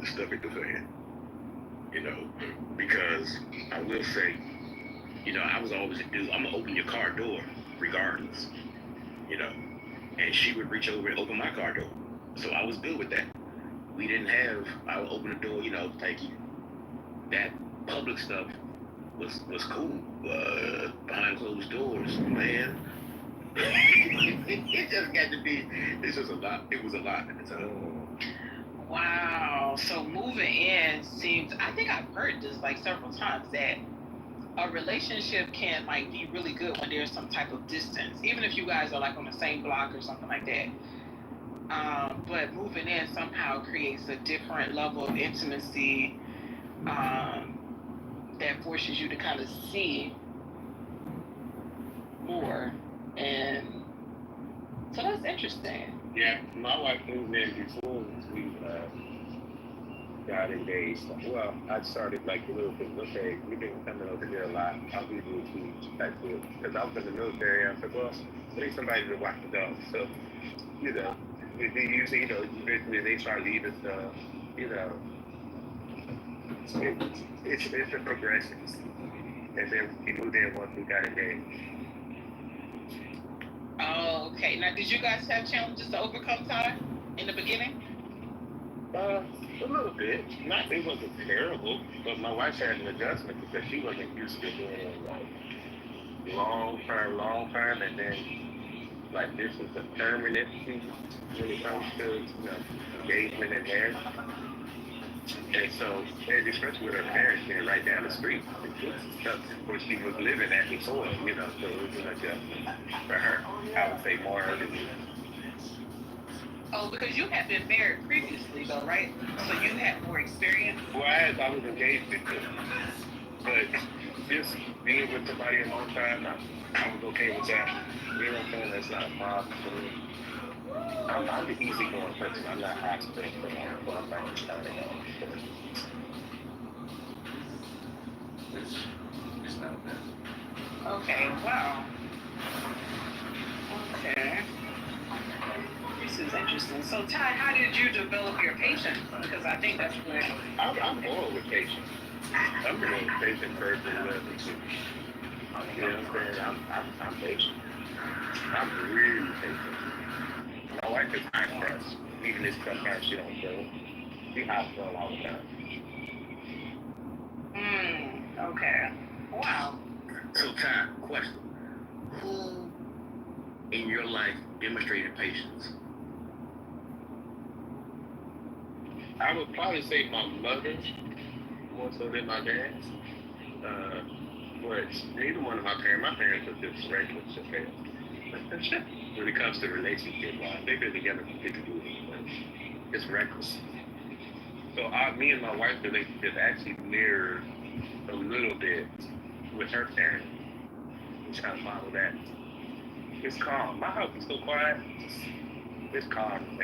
the stuff hit the fan. You know, because I will say, I was always a dude. I'm gonna open your car door regardless. You know, and she would reach over and open my car door. So I was good with that. We didn't have. I would open the door. Thank you. That public stuff was cool. Behind closed doors, man. It just got to be. It's just a lot. It was a lot at the time. Wow. So moving in seems. I think I've heard this like several times that a relationship can like be really good when there's some type of distance, even if you guys are like on the same block or something like that. But moving in somehow creates a different level of intimacy that forces you to kind of see more, and so that's interesting. Yeah, my wife moved in before we got engaged. Well, I started like a little bit. Okay, we've been coming over here a lot. I'll be able to back to it because I was in the military. I said, well, I need somebody to watch the dogs. So, they usually, eventually they start leaving stuff. It's a progression. And then we moved in once we got engaged. Oh, okay. Now, did you guys have challenges to overcome, Ty, in the beginning? A little bit. It wasn't terrible, but my wife had an adjustment because she wasn't used to doing like long term, and then like this is a permanent thing when it comes to engagement and marriage. And so, and especially with her parents being right down the street, that's where she was living at before, so it was an adjustment for her. I would say more than me. Oh, because you had been married previously, though, right? So you had more experience. Well, I was engaged before, but just being with somebody a long time, I was okay with that. You know what I'm saying? That's not a problem for me. I'm the easygoing person. I'm not high stress for I'm not just kind of It's not bad. Okay, wow. Okay. This is interesting. So, Ty, how did you develop your patience? Because I think that's where... I'm born with patience. I'm a really patient person. You know what I'm saying? I'm patient. I'm really patient. My wife is high stress. Even if sometimes she don't feel. She high stress all the time. Okay. Wow. So, Ty, question: who in your life demonstrated patience? I would probably say my mother more so than my dad. But neither one of my parents are just regular affairs. When it comes to relationship wise, they've been together for 50 years, but it's reckless. So me and my wife's relationship actually mirrored a little bit with her parents. We try to model that. It's calm. My house is so quiet. It's calm.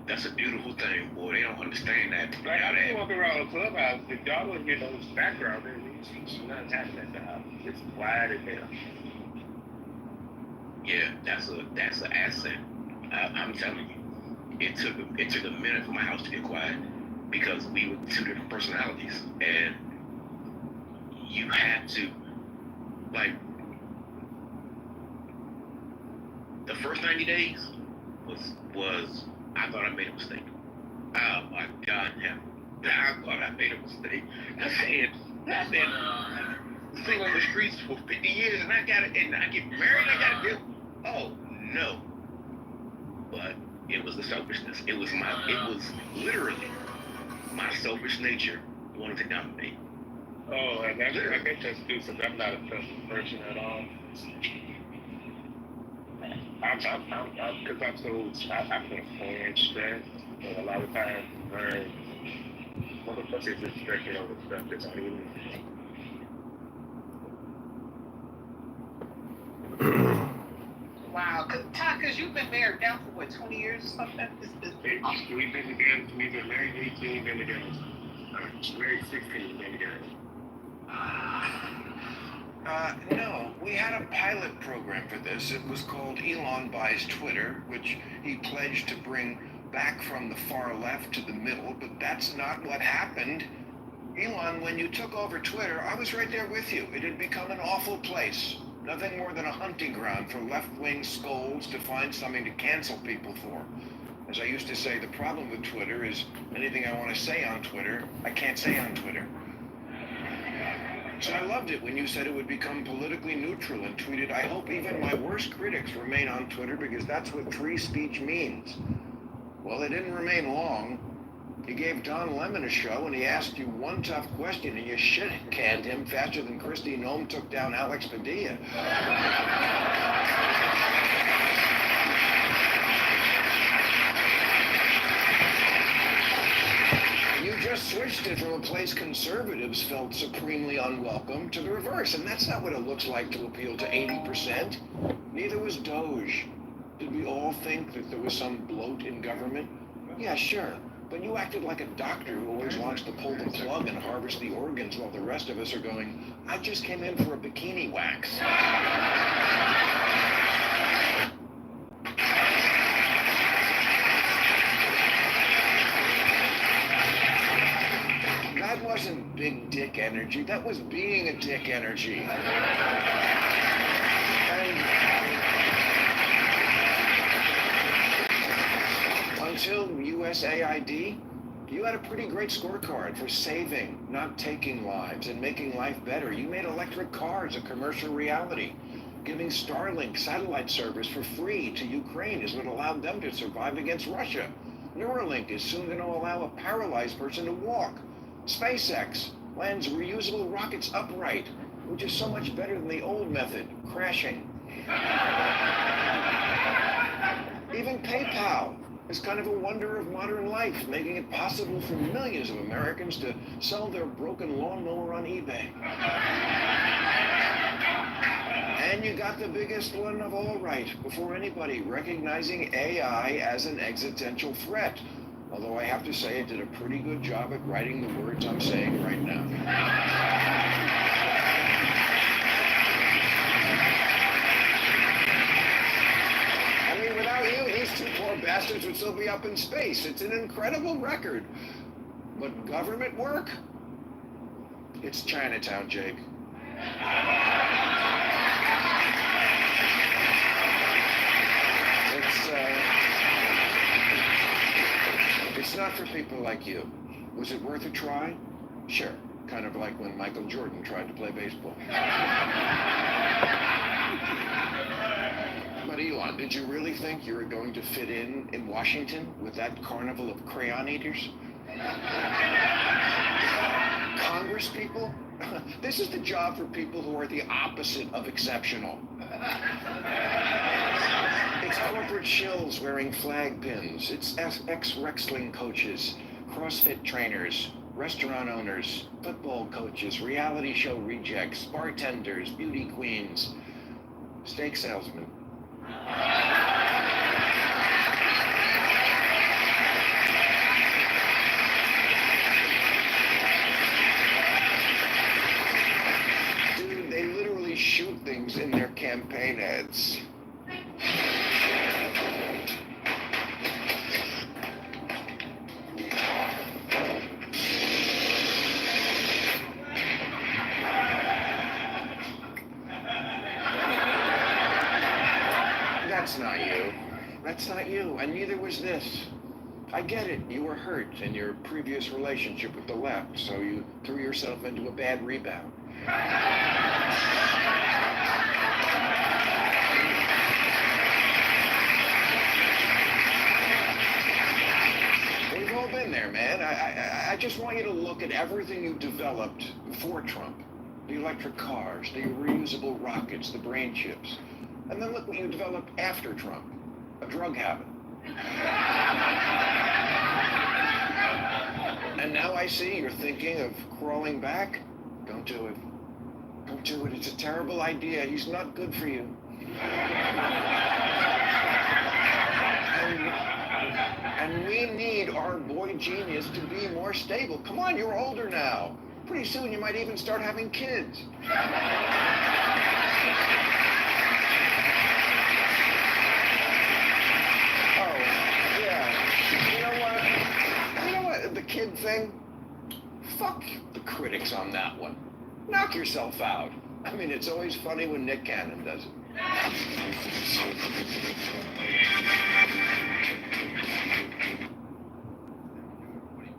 That's a beautiful thing, boy. They don't understand that. Like I didn't walk around the clubhouse. If y'all wouldn't get those background, then nothing happening at the house. It's quiet as hell. Yeah, that's an asset. I'm telling you, it took a minute for my house to get quiet because we were two different personalities, and you have to like the first 90 days was I thought I made a mistake. Oh my God, I thought I made a mistake. I've been sitting on the streets for 50 years and I get married, I gotta do. Oh no. But it was the selfishness. It was literally my selfish nature wanted to dominate. Oh, and I think that's true because I'm not a selfish person at all. I can't stand stress, and a lot of times motherfuckers just stressing over stuff that's not even. Wow, because you've been married now for what, 20 years or something? We've been together. We've been married 18, been together. Married 16, been together. No, we had a pilot program for this. It was called Elon Buys Twitter, which he pledged to bring back from the far left to the middle, but that's not what happened. Elon, when you took over Twitter, I was right there with you. It had become an awful place. Nothing more than a hunting ground for left-wing scolds to find something to cancel people for. As I used to say, the problem with Twitter is anything I want to say on Twitter, I can't say on Twitter. So I loved it when you said it would become politically neutral and tweeted, I hope even my worst critics remain on Twitter because that's what free speech means. Well, it didn't remain long. You gave Don Lemon a show and he asked you one tough question and you shit-canned him faster than Kristi Noem took down Alex Padilla. You just switched it from a place conservatives felt supremely unwelcome to the reverse, and that's not what it looks like to appeal to 80%. Neither was Doge. Did we all think that there was some bloat in government? Yeah, sure. But you acted like a doctor who always wants to pull the plug and harvest the organs while the rest of us are going, I just came in for a bikini wax. That wasn't big dick energy. That was being a dick energy. Until USAID, you had a pretty great scorecard for saving, not taking lives, and making life better. You made electric cars a commercial reality. Giving Starlink satellite service for free to Ukraine is what allowed them to survive against Russia. Neuralink is soon going to allow a paralyzed person to walk. SpaceX lands reusable rockets upright, which is so much better than the old method, crashing. Even PayPal is kind of a wonder of modern life, making it possible for millions of Americans to sell their broken lawnmower on eBay. And you got the biggest one of all right, before anybody, recognizing AI as an existential threat. Although I have to say it did a pretty good job at writing the words I'm saying right now. Without you, these two poor bastards would still be up in space. It's an incredible record. But government work? It's Chinatown, Jake. It's not for people like you. Was it worth a try? Sure. Kind of like when Michael Jordan tried to play baseball. But Elon, did you really think you were going to fit in Washington with that carnival of crayon eaters? Congress people? This is the job for people who are the opposite of exceptional. It's corporate shills wearing flag pins. It's ex-wrestling coaches, CrossFit trainers, restaurant owners, football coaches, reality show rejects, bartenders, beauty queens, steak salesmen. Dude, they literally shoot things in their campaign ads. That's not you. That's not you, and neither was this. I get it. You were hurt in your previous relationship with the left, so you threw yourself into a bad rebound. We've all been there, man. I just want you to look at everything you developed before Trump. The electric cars, the reusable rockets, the brain chips. And then look what you developed after Trump. A drug habit. And now I see you're thinking of crawling back. Don't do it. Don't do it. It's a terrible idea. He's not good for you. And we need our boy genius to be more stable. Come on, you're older now. Pretty soon you might even start having kids. thing? Fuck the critics on that one. Knock yourself out. I mean, it's always funny when Nick Cannon does it.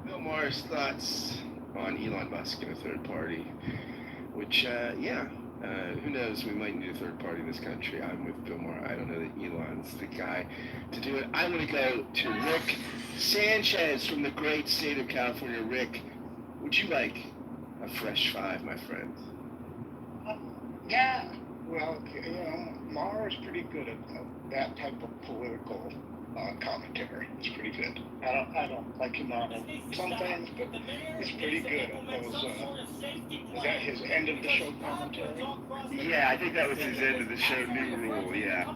Bill Maher's thoughts on Elon Musk and a third party, which, who knows, we might need a third party in this country. I'm with Bill Maher. I don't know that Elon's the guy to do it. I'm going to go to Rick Sanchez from the great state of California. Rick, would you like a fresh five, my friend? Yeah. Well, Maher is pretty good at that type of political commentary. It's pretty good. I don't like him on some things, but he's pretty good at those. Is that his end of the show commentary? Yeah, I think that was his end of the show new rule, yeah.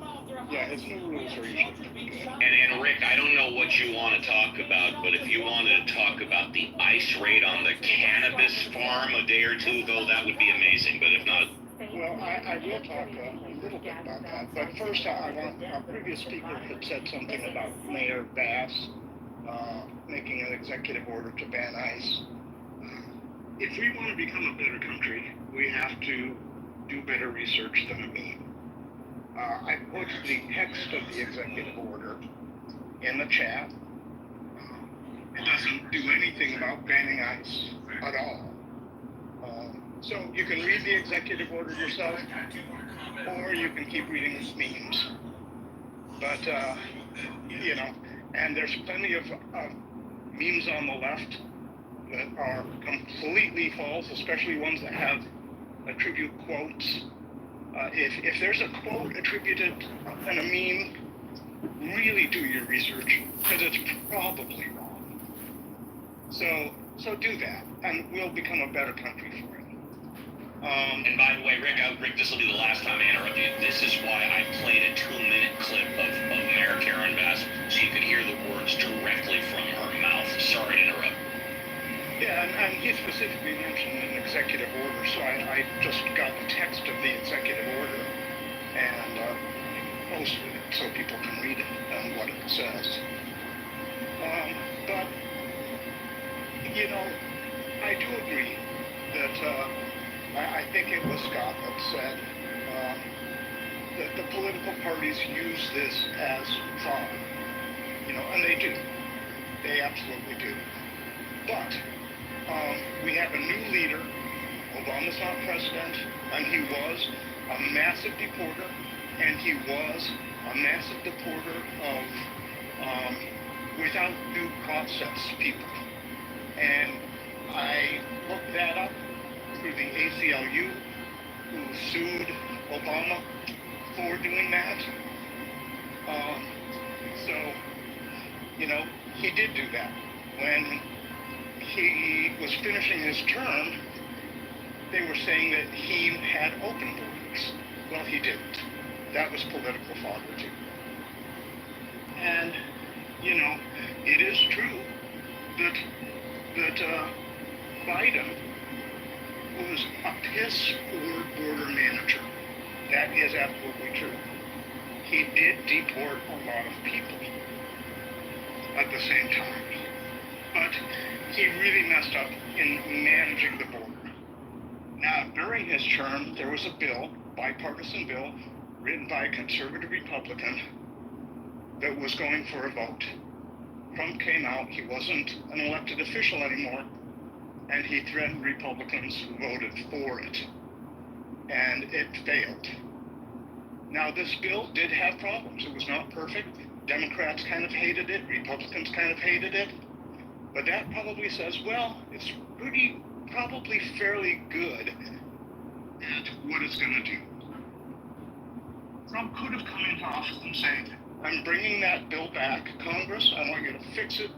Yeah, his new rules are usually pretty good. And Rick, I don't know what you want to talk about, but if you wanted to talk about the ICE raid on the cannabis farm a day or two ago, that would be amazing. But if not, well, I will talk a little bit about that. But first, I want our previous speaker had said something about Mayor Bass making an executive order to ban ICE. If we want to become a better country, we have to do better research than a meme. I put the text of the executive order in the chat. It doesn't do anything about banning ICE at all. So you can read the executive order yourself, or you can keep reading the memes. But, and there's plenty of memes on the left that are completely false, especially ones that have attribute quotes. If there's a quote attributed in a meme, really do your research, because it's probably wrong. So do that, and we'll become a better country for it. and by the way, Rick, this will be the last time I interrupt you. This is why I played a 2-minute clip of Mayor Karen Bass, so you could hear the words directly from her mouth. Sorry to interrupt. Yeah, and he specifically mentioned an executive order, so I just got the text of the executive order and posted it so people can read it and what it says. But, I do agree that I think it was Scott that said that the political parties use this as fun, and they do. They absolutely do. But we have a new leader. Obama's not president, and he was a massive deporter, and he was a massive deporter of without due process people. And I looked that up through the ACLU, who sued Obama for doing that. He did do that. When he was finishing his term, they were saying that he had open borders. Well, he didn't. That was political fodder too. And, it is true that Biden was a piss-poor border manager. That is absolutely true. He did deport a lot of people at the same time. But he really messed up in managing the border. Now, during his term, there was a bill, bipartisan bill, written by a conservative Republican that was going for a vote. Trump came out, he wasn't an elected official anymore, and he threatened Republicans who voted for it. And it failed. Now, this bill did have problems. It was not perfect. Democrats kind of hated it, Republicans kind of hated it. But that probably says, well, it's probably fairly good at what it's going to do. Trump could have come into office and said, I'm bringing that bill back, Congress, I want you to fix it.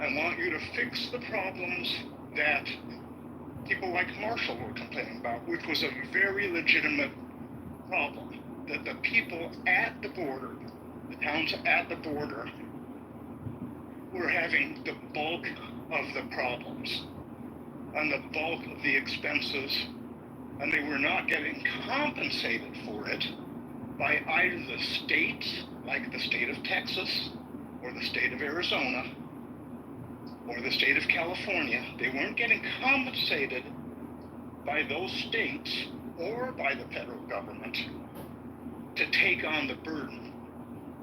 I want you to fix the problems that people like Marshall were complaining about, which was a very legitimate problem, that the people at the border, the towns at the border, were having the bulk of the problems and the bulk of the expenses, and they were not getting compensated for it by either the states, like the state of Texas or the state of Arizona, or the state of California, they weren't getting compensated by those states or by the federal government to take on the burden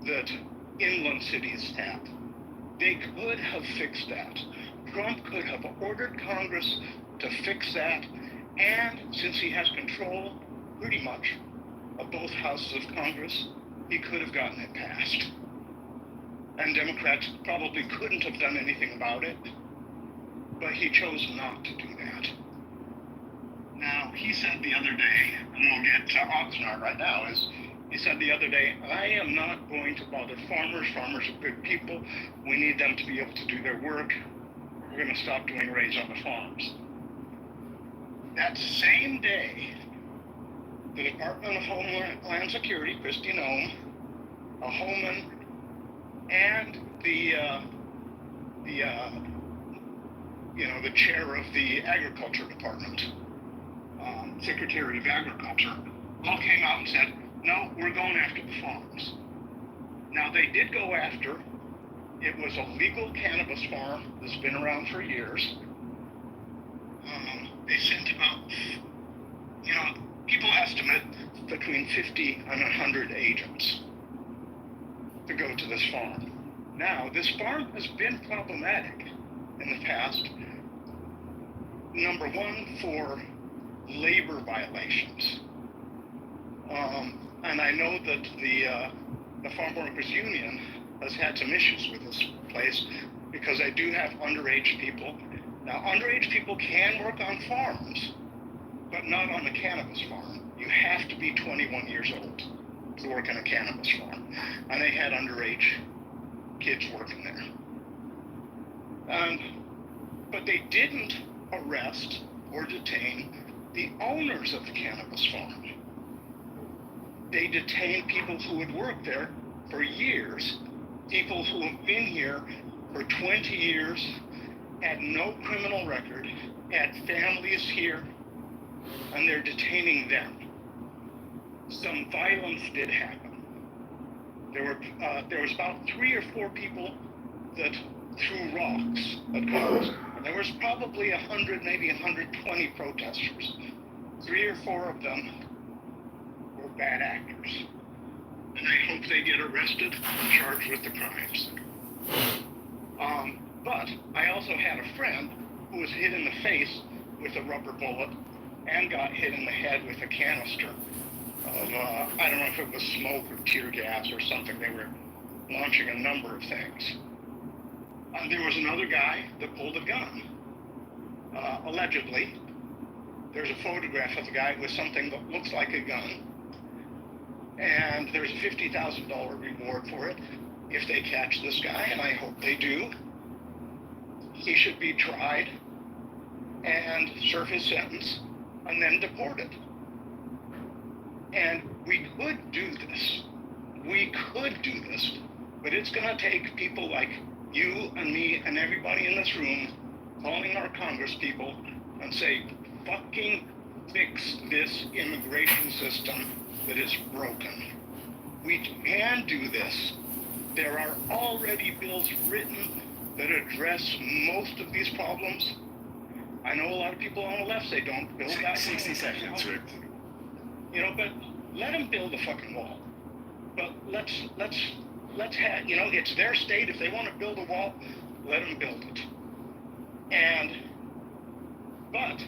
that inland cities have. They could have fixed that. Trump could have ordered Congress to fix that, and since he has control, pretty much, of both houses of Congress, he could have gotten it passed. And Democrats probably couldn't have done anything about it, but he chose not to do that. Now, he said the other day, and we'll get to Oxnard right now, he said the other day, I am not going to bother farmers. Farmers are good people. We need them to be able to do their work. We're going to stop doing raids on the farms. That same day, the Department of Homeland Security, Kristi Noem, Homan, and the chair of the Agriculture Department, Secretary of Agriculture, all came out and said, no, we're going after the farms. Now, they did go after, it was a legal cannabis farm that's been around for years. They sent about, people estimate between 50 and 100 agents to go to this farm. Now, this farm has been problematic in the past. Number one, for labor violations. And I know that the Farm Workers Union has had some issues with this place because they do have underage people. Now, underage people can work on farms, but not on a cannabis farm. You have to be 21 years old to work on a cannabis farm. And they had underage kids working there. But they didn't arrest or detain the owners of the cannabis farm. They detained people who had worked there for years, people who have been here for 20 years, had no criminal record, had families here, and they're detaining them. Some violence did happen. There was about 3 or 4 people that threw rocks at cars, and there was probably 100, maybe 120 protesters. 3 or 4 of them were bad actors, and I hope they get arrested and charged with the crimes. But I also had a friend who was hit in the face with a rubber bullet and got hit in the head with a canister of, I don't know if it was smoke or tear gas or something. They were launching a number of things. And there was another guy that pulled a gun. Allegedly, there's a photograph of the guy with something that looks like a gun. And there's a $50,000 reward for it if they catch this guy, and I hope they do. He should be tried and serve his sentence and then deported. And we could do this. We could do this, but it's going to take people like you and me and everybody in this room calling our Congress people and say, fucking fix this immigration system that is broken. We can do this. There are already bills written that address most of these problems. I know a lot of people on the left say don't build that. 60 seconds, Rick. But let them build a fucking wall. But let's have, it's their state. If they want to build a wall, let them build it. But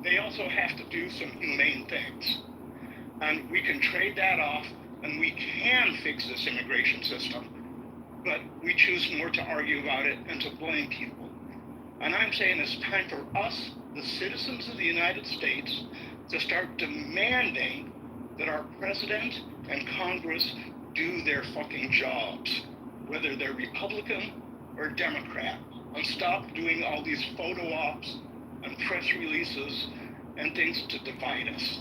they also have to do some humane things. And we can trade that off, and we can fix this immigration system. But we choose more to argue about it and to blame people. And I'm saying it's time for us, the citizens of the United States, to start demanding that our president and Congress do their fucking jobs, whether they're Republican or Democrat, and stop doing all these photo ops and press releases and things to divide us.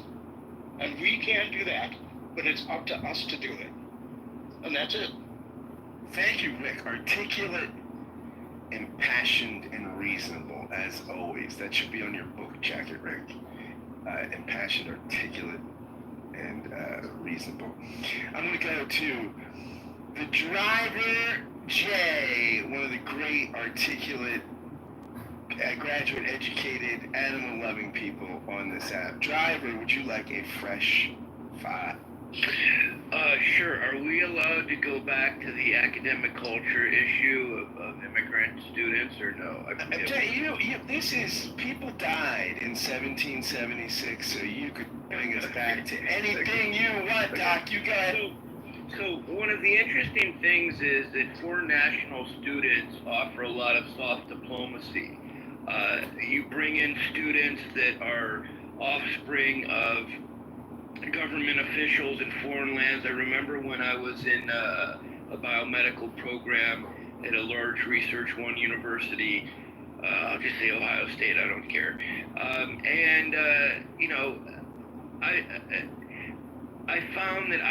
And we can do that, but it's up to us to do it. And that's it. Thank you, Rick. Articulate, impassioned, and reasonable, as always. That should be on your book jacket, Rick. Impassioned, articulate, and reasonable. I'm going to go to the driver Jay, one of the great, articulate, graduate educated, animal loving people on this app. Driver, would you like a fresh five? Sure. Are we allowed to go back to the academic culture issue of immigrant students, or no? This is, people died in 1776, so you could bring us back to anything you want, Doc. You go ahead. So one of the interesting things is that foreign national students offer a lot of soft diplomacy. You bring in students that are offspring of government officials in foreign lands. I remember when I was in a biomedical program at a large Research One university, I'll just say Ohio State, I don't care. I found that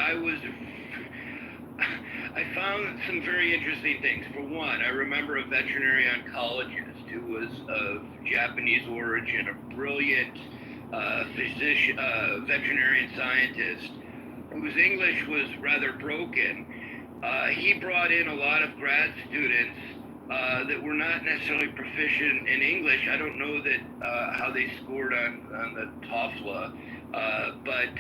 I found some very interesting things. For one, I remember a veterinary oncologist who was of Japanese origin, a brilliant physician, veterinarian scientist, whose English was rather broken. He brought in a lot of grad students that were not necessarily proficient in English. I don't know that how they scored on the TOEFL, but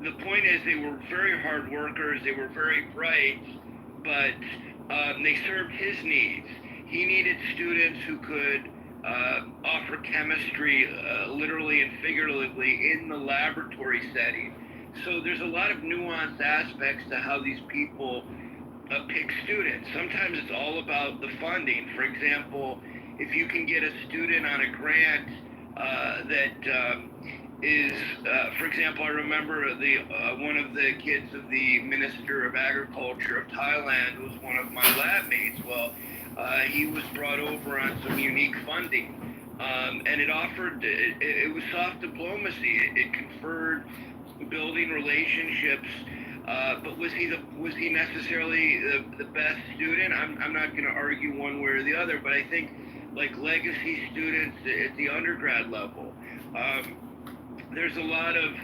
the point is they were very hard workers. They were very bright, but they served his needs. He needed students who could offer chemistry literally and figuratively in the laboratory setting. So there's a lot of nuanced aspects to how these people pick students. Sometimes it's all about the funding. For example, if you can get a student on a grant that is, for example, I remember one of the kids of the Minister of Agriculture of Thailand was one of my lab mates. Well, he was brought over on some unique funding, and it offered, it was soft diplomacy. It conferred building relationships, but was he necessarily the best student? I'm not going to argue one way or the other, but I think like legacy students at the undergrad level, there's a lot of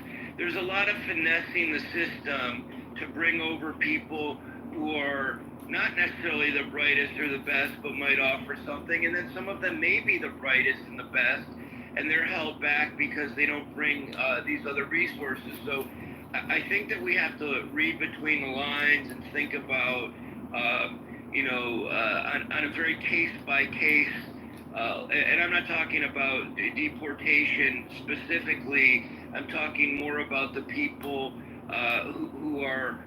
finessing the system to bring over people who are not necessarily the brightest or the best, but might offer something. And then some of them may be the brightest and the best, and they're held back because they don't bring these other resources. So I think that we have to read between the lines and think about, on a very case by case. And I'm not talking about deportation specifically. I'm talking more about the people who are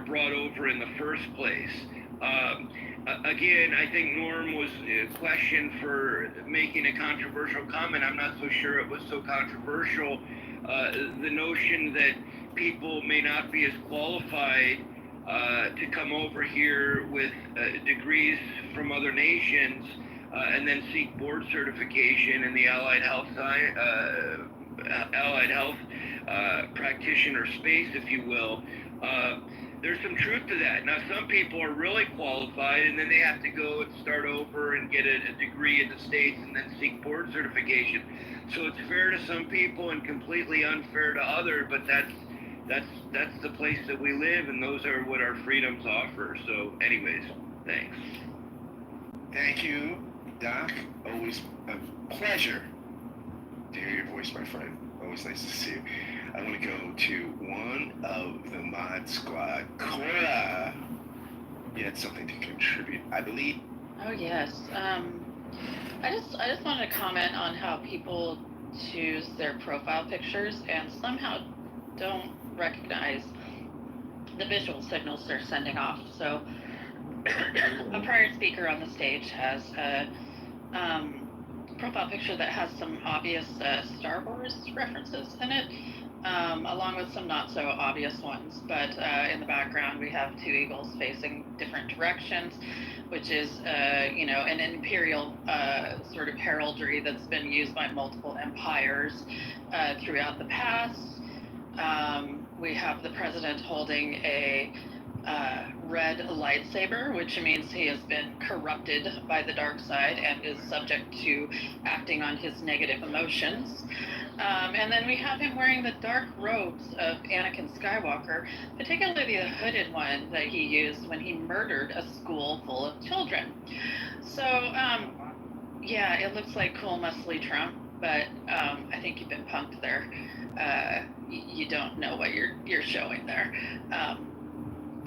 brought over in the first place. Again, I think Norm was questioned for making a controversial comment. I'm not so sure it was so controversial. The notion that people may not be as qualified to come over here with degrees from other nations and then seek board certification in the allied health practitioner space, if you will. There's some truth to that. Now, some people are really qualified, and then they have to go and start over and get a degree in the States and then seek board certification. So it's fair to some people and completely unfair to others, but that's the place that we live, and those are what our freedoms offer. So anyways, thanks. Thank you, Doc. Always a pleasure to hear your voice, my friend. Always nice to see you. I want to go to one of the mod squad. Cora, you had something to contribute, I believe. Oh yes. I just wanted to comment on how people choose their profile pictures and somehow don't recognize the visual signals they're sending off. So a prior speaker on the stage has a profile picture that has some obvious Star Wars references in it, along with some not so obvious ones. But in the background, we have two eagles facing different directions, which is, an imperial sort of heraldry that's been used by multiple empires throughout the past. We have the president holding a red lightsaber, which means he has been corrupted by the dark side and is subject to acting on his negative emotions. And then we have him wearing the dark robes of Anakin Skywalker, particularly the hooded one that he used when he murdered a school full of children. So, yeah, it looks like cool, muscly Trump, but I think you've been punked there. You don't know what you're showing there.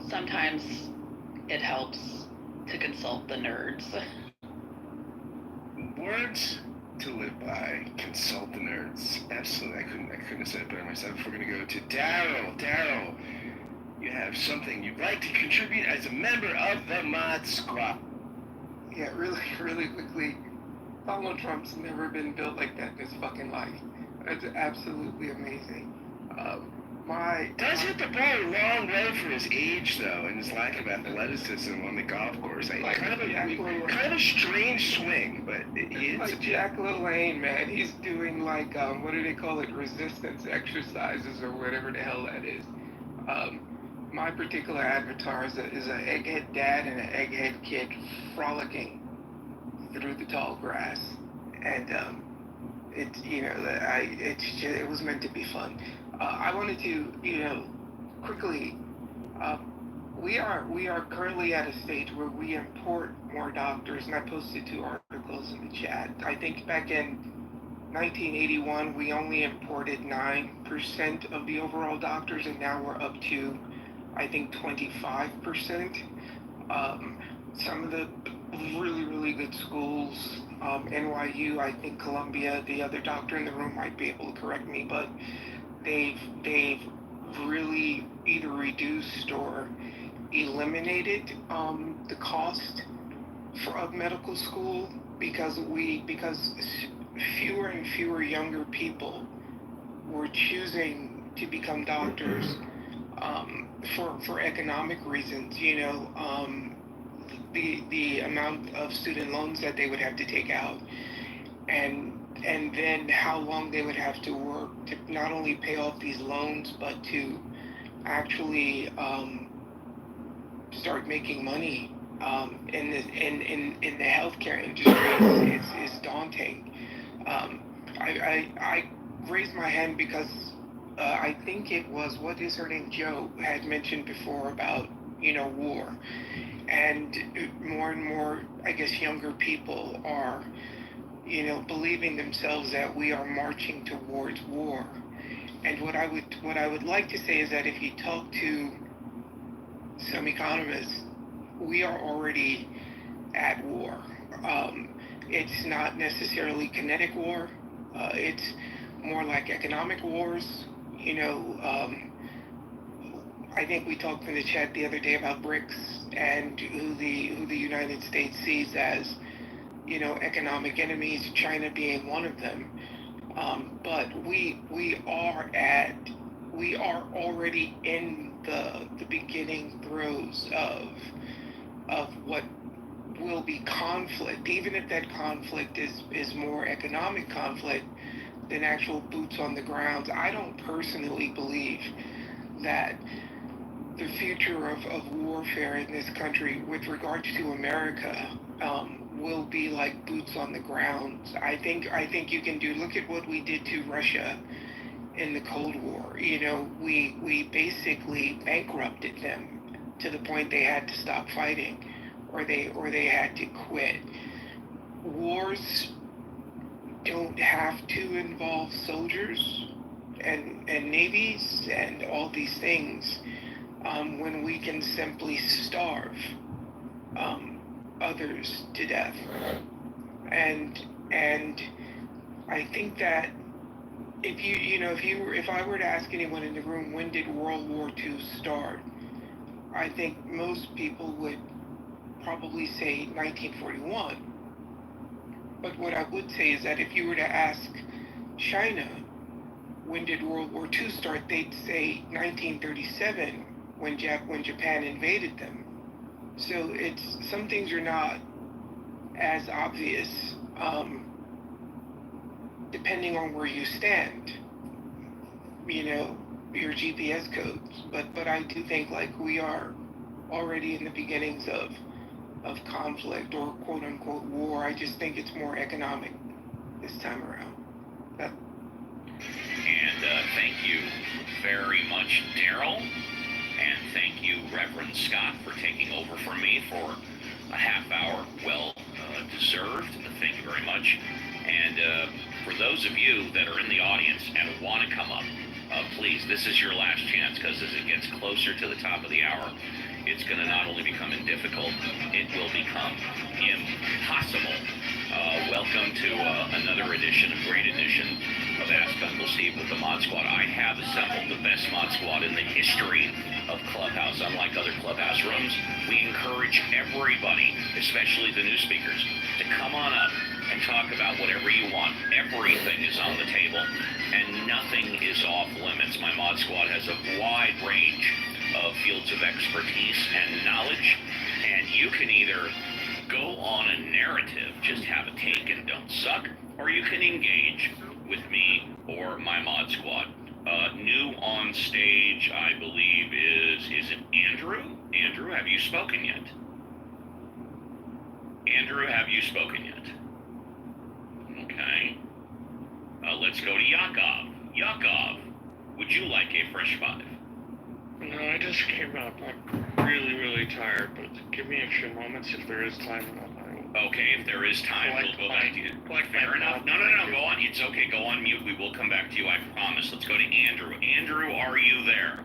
Sometimes it helps to consult the nerds. Words to live by. Consult the nerds. Absolutely, I couldn't have said it better myself. We're gonna go to Daryl. Daryl, you have something you'd like to contribute as a member of the Mod Squad. Yeah, really quickly. Donald Trump's never been built like that in his fucking life. It's absolutely amazing. Does hit the ball a long way for his age, though, and his lack of athleticism on the golf course. Like kind of a strange swing, but it's like Jack LaLanne, man. He's doing like what do they call it? Resistance exercises or whatever the hell that is. My particular avatar is an egghead dad and an egghead kid frolicking through the tall grass, and it was meant to be fun. I wanted to quickly. We are currently at a stage where we import more doctors, and I posted 2 articles in the chat. I think back in 1981 we only imported 9% of the overall doctors, and now we're up to, I think, 25%. Some of the really good schools, NYU, I think Columbia, the other doctor in the room might be able to correct me, but they've really either reduced or eliminated the cost of medical school because fewer and fewer younger people were choosing to become doctors for economic reasons. The amount of student loans that they would have to take out, and then how long they would have to work to not only pay off these loans but to actually start making money in the healthcare industry is daunting. I raised my hand because I think it was, what is her name, Joe had mentioned before about war, and more, I guess, younger people are believing themselves that we are marching towards war. And what I would like to say is that if you talk to some economists, we are already at war. It's not necessarily kinetic war. It's more like economic wars. I think we talked in the chat the other day about BRICS and who the United States sees as economic enemies, China being one of them. But we are already in the beginning throes of what will be conflict, even if that conflict is more economic conflict than actual boots on the ground. I don't personally believe that the future of warfare in this country with regards to America will be like boots on the ground. I think you can look at what we did to Russia in the Cold War. We basically bankrupted them to the point they had to stop fighting, or they had to quit. Wars don't have to involve soldiers and navies and all these things when we can simply starve others to death. And I think that if I were to ask anyone in the room, when did World War II start? I think most people would probably say 1941. But what I would say is that if you were to ask China, when did World War II start, they'd say 1937, when Japan invaded them. So some things are not as obvious depending on where you stand, your GPS codes. But I do think like we are already in the beginnings of conflict or quote unquote war. I just think it's more economic this time around. And thank you very much, Daryl. And thank you, Reverend Scott, for taking over for me for a half hour. Well deserved. Thank you very much. And for those of you that are in the audience and want to come up, please, this is your last chance, because as it gets closer to the top of the hour, it's going to not only become difficult, it will become impossible. Welcome to another great edition of Ask Uncle Steve with the Mod Squad. I have assembled the best Mod Squad in the history of Clubhouse. Unlike other Clubhouse rooms, we encourage everybody, especially the new speakers, to come on up and talk about whatever you want. Everything is on the table, and nothing is off limits. My Mod Squad has a wide range of fields of expertise and knowledge, and you can either go on a narrative, just have a take and don't suck, or you can engage with me or my Mod Squad. New on stage, I believe, is it Andrew? Andrew, have you spoken yet? Andrew, have you spoken yet? Okay. Let's go to Yakov. Yakov, would you like a fresh five? No, I just came up. I'm really, really tired, but give me a few moments if there is time. Okay, if there is time, we'll go back to you. Fair enough. No, go on. It's okay. Go on mute. We will come back to you, I promise. Let's go to Andrew. Andrew, are you there?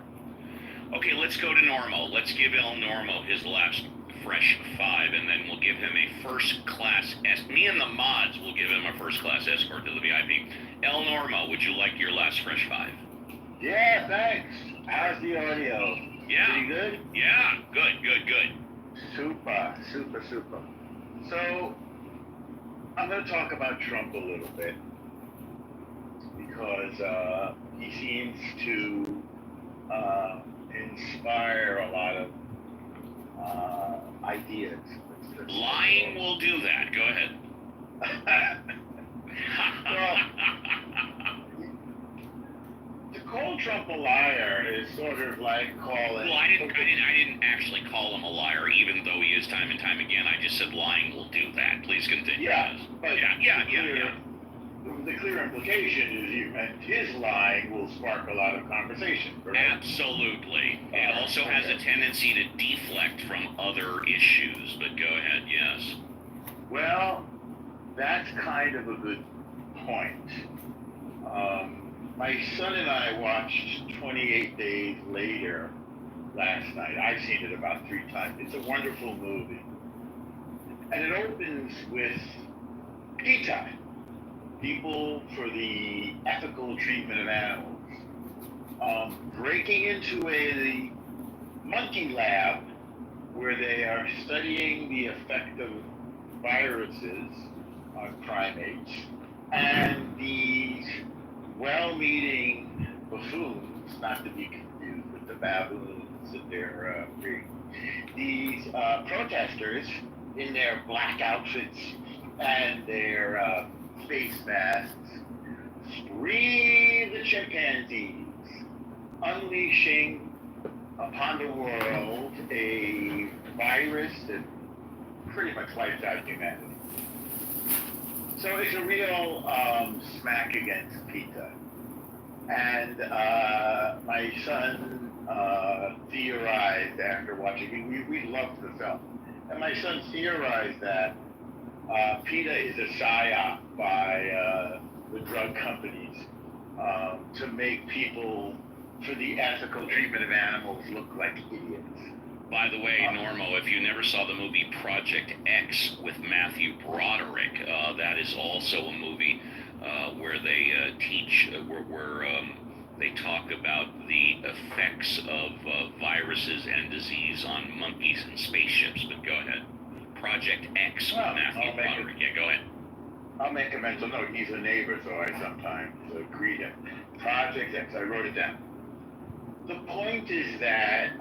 Okay, let's go to Normo. Let's give El Normo his last fresh five, and then we'll give him a first-class me and the mods will give him a first-class escort to the VIP. El Normo, would you like your last fresh five? Yeah, thanks. How's the audio? Yeah. Pretty good? Yeah, good. Super. So, I'm going to talk about Trump a little bit, because he seems to inspire a lot of ideas. Lying will do that. Go ahead. Well, to call Trump a liar is sort of like calling... Well, I didn't actually call him a liar, even though he is time and time again. I just said lying will do that. Please continue. Yeah, but yeah. The clear implication is you meant his lying will spark a lot of conversation, correct? Absolutely. It also has a tendency to deflect from other issues, but go ahead, yes. Well, that's kind of a good point. My son and I watched 28 Days Later last night. I've seen it about 3 times. It's a wonderful movie. And it opens with PETA, People for the Ethical Treatment of Animals, breaking into a monkey lab where they are studying the effect of viruses on primates, and these well-meaning buffoons, not to be confused with the baboons that they're breeding, these protesters in their black outfits and their face masks free the chimpanzees, unleashing upon the world a virus that pretty much wipes out humanity. So it's a real smack against PETA. And my son theorized after watching, we loved the film, and my son theorized that PETA is a psyop by the drug companies to make people for the ethical treatment of animals look like idiots. By the way, Normo, if you never saw the movie Project X with Matthew Broderick, that is also a movie where they teach, where they talk about the effects of viruses and disease on monkeys and spaceships. But go ahead. Project X with Matthew Broderick. Yeah, go ahead. I'll make a mental note. He's a neighbor, so I sometimes greet him. Project X, I wrote it down. The point is that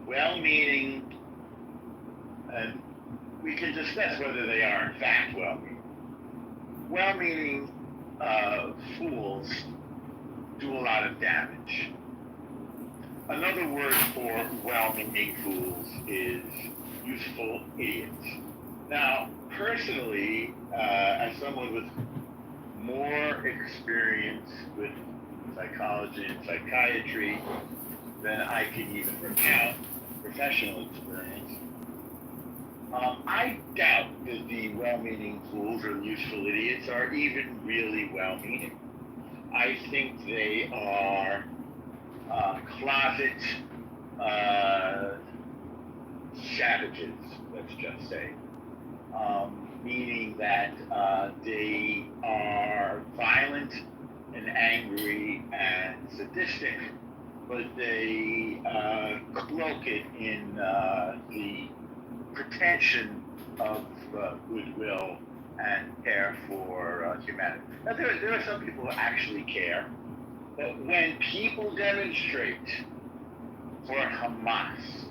well-meaning, and we can discuss whether they are in fact well-meaning fools do a lot of damage. Another word for well-meaning fools is useful idiots. Now, personally, as someone with more experience with psychology and psychiatry than I can even recount, professional experience, I doubt that the well-meaning fools or useful idiots are even really well-meaning. I think they are closet savages, let's just say. Meaning that they are violent and angry and sadistic, but they cloak it in the pretension of goodwill and care for humanity. Now, there are some people who actually care, but when people demonstrate for Hamas,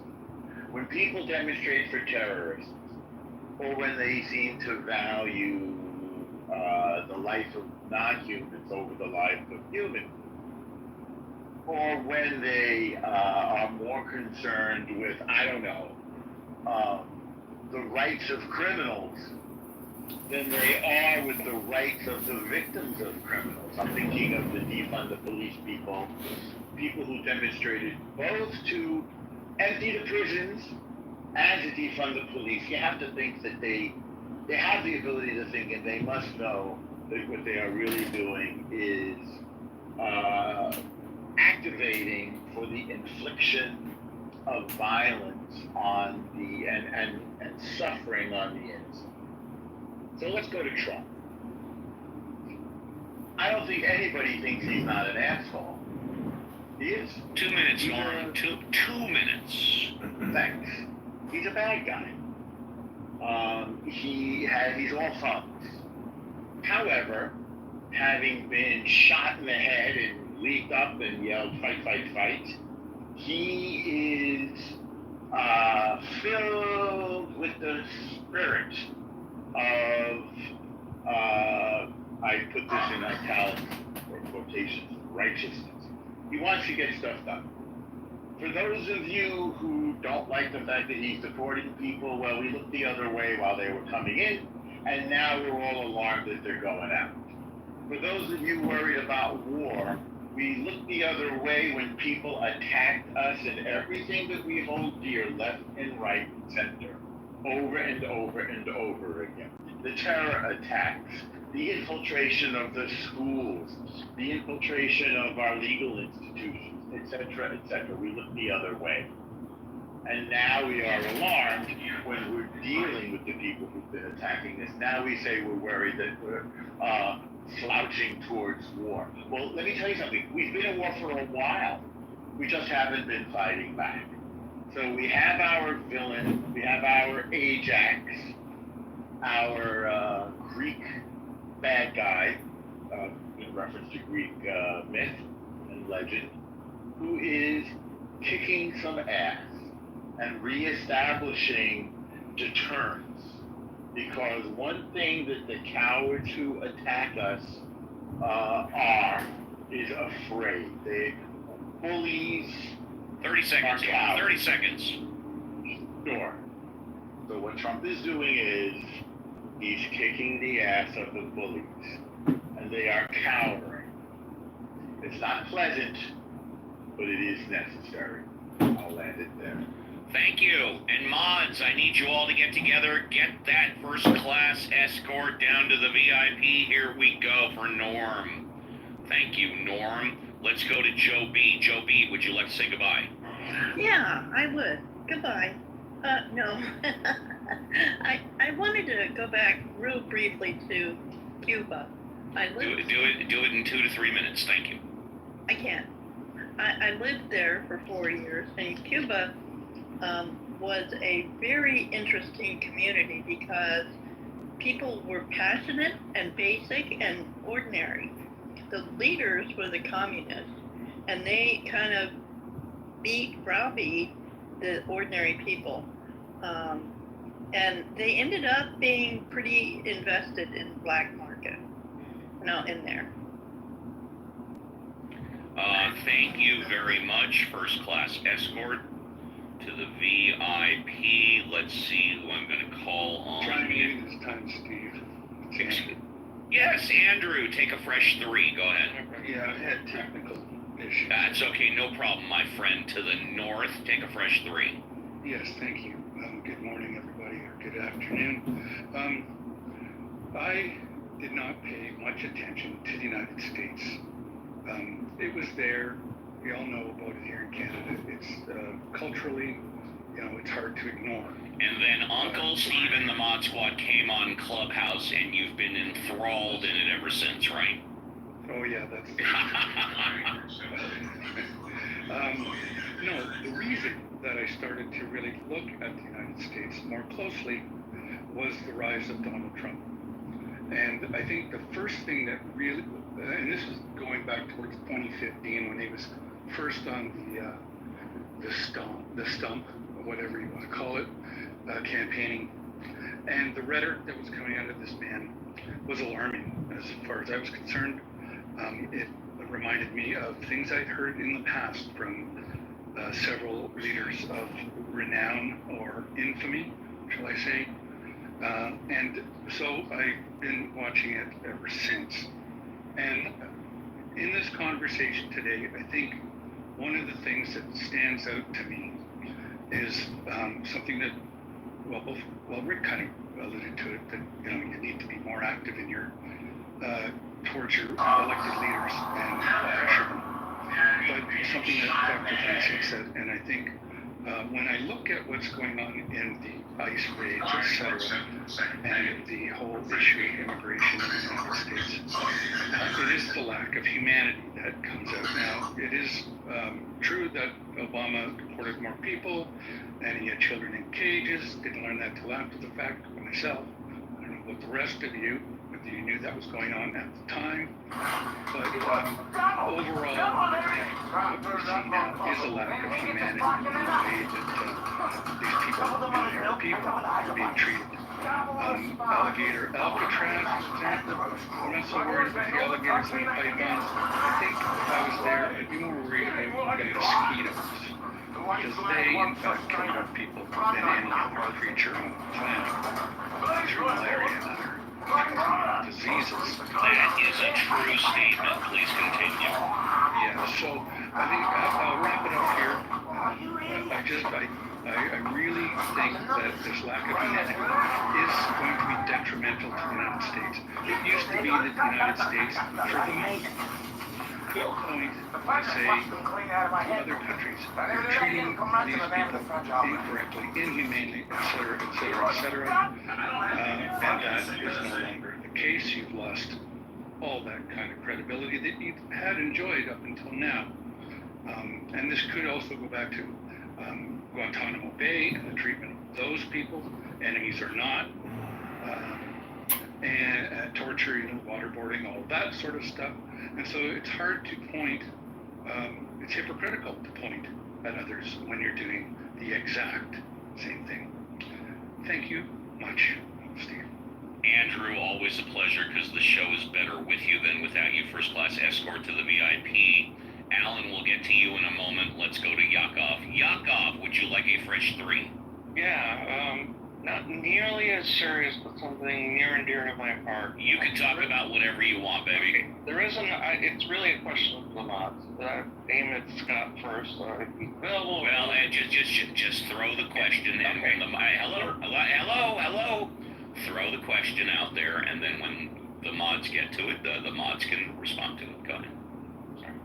when people demonstrate for terrorists, or when they seem to value the life of non-humans over the life of humans, or when they are more concerned with, I don't know, the rights of criminals than they are with the rights of the victims of criminals. I'm thinking of the defund the police people who demonstrated both to empty the prisons and to defund the police. You have to think that they have the ability to think, and they must know that what they are really doing is activating for the infliction of violence on the and suffering on the innocent. So let's go to Trump. I don't think anybody thinks he's not an asshole. He is. 2 minutes, Norm. Two minutes. Thanks. He's a bad guy. He's all thumbs. However, having been shot in the head and leaped up and yelled, "Fight, fight, fight," he is filled with the spirit of, I put this in italics or quotations, righteousness. He wants to get stuff done. For those of you who don't like the fact that he's deporting people, well, we looked the other way while they were coming in, and now we're all alarmed that they're going out. For those of you worried about war, we looked the other way when people attacked us and everything that we hold dear, left and right and center, over and over and over again. The terror attacks, the infiltration of the schools, the infiltration of our legal institutions, etc., etc. We look the other way. And now we are alarmed when we're dealing with the people who've been attacking us. Now we say we're worried that we're slouching towards war. Well, let me tell you something. We've been at war for a while. We just haven't been fighting back. So we have our villain, we have our Ajax, our Greek bad guy, in reference to Greek myth and legend, who is kicking some ass and reestablishing deterrence. Because one thing that the cowards who attack us is afraid. They bullies. 30 seconds. 30 seconds. Sure. So what Trump is doing is he's kicking the ass of the bullies, and they are cowering. It's not pleasant, but it is necessary. I'll land it there. Thank you. And mods, I need you all to get together. Get that first class escort down to the VIP. Here we go for Norm. Thank you, Norm. Let's go to Joe B. Joe B, would you like to say goodbye? Yeah, I would. Goodbye. No. I wanted to go back real briefly to Cuba. Do it in 2 to 3 minutes. Thank you. I can't. I lived there for 4 years, and Cuba was a very interesting community because people were passionate and basic and ordinary. The leaders were the communists, and they kind of browbeat the ordinary people. And they ended up being pretty invested in the black market, in there. Thank you very much, first class escort to the VIP. Let's see who I'm going to call on. Try me this time, Steve. Yes, Andrew, take a fresh 3. Go ahead. Yeah, I had technical issues. That's okay, no problem, my friend. To the north, take a fresh 3. Yes, thank you. Good morning, everybody, or good afternoon. I did not pay much attention to the United States. It was there. We all know about it here in Canada. It's culturally, it's hard to ignore. And then Uncle Steven, the Mod Squad, came on Clubhouse, and you've been enthralled in it ever since, right? Oh yeah, that's. No, the reason that I started to really look at the United States more closely was the rise of Donald Trump. And I think the first thing that really, and this is going back towards 2015 when he was first on the stump, or whatever you want to call it, campaigning, and the rhetoric that was coming out of this man was alarming as far as I was concerned. It reminded me of things I'd heard in the past from several leaders of renown or infamy, shall I say. And so I've been watching it ever since. And in this conversation today, I think one of the things that stands out to me is something that, well, Rick kind of alluded to it, that you need to be more active in your towards your elected leaders and pressure them. But something that Dr. Francis said, and I think when I look at what's going on in the ICE raids, etc., and the whole issue of immigration in the United States, it is the lack of humanity that comes out. Now, it is true that Obama deported more people, and he had children in cages. Didn't learn that till after the fact myself. I don't know about the rest of you, whether you knew that was going on at the time. But overall, what we're seeing now is a lack of humanity in the way that these people, ordinary people, are being treated. Alligator Alcatraz, for example, I'm not so worried about the alligators and the pythons. I think if I was there, I'd be more worried about the mosquitoes, because they, in fact, kill more people than any other creature on the planet through malaria and other diseases. That is a true statement. Please continue. Yeah, so I think I'll wrap it up here. I really think that this lack of humanity is going to be detrimental to the United States. It used to be that the United States, for the most could point, I say, to other countries. They're treating these people incorrectly, inhumanely, etc., etc., etc. And that is no longer the case. You've lost all that kind of credibility that you had enjoyed up until now. And this could also go back to Guantanamo Bay and the treatment of those people, enemies or not, and torture, waterboarding, all that sort of stuff. And so it's hard to point, it's hypocritical to point at others when you're doing the exact same thing. Thank you much, Steve. Andrew, always a pleasure, because the show is better with you than without you. First class escort to the VIP. Alan, we'll get to you in a moment. Let's go to Yakov. Yakov, would you like a fresh 3? Yeah, not nearly as serious, but something near and dear to my heart. You can talk about whatever you want, baby. Okay. There isn't, it's really a question of the mods. Aim at Scott first. Well, just throw the question in. Okay. Hello. Throw the question out there, and then when the mods get to it, the mods can respond to it. Go ahead.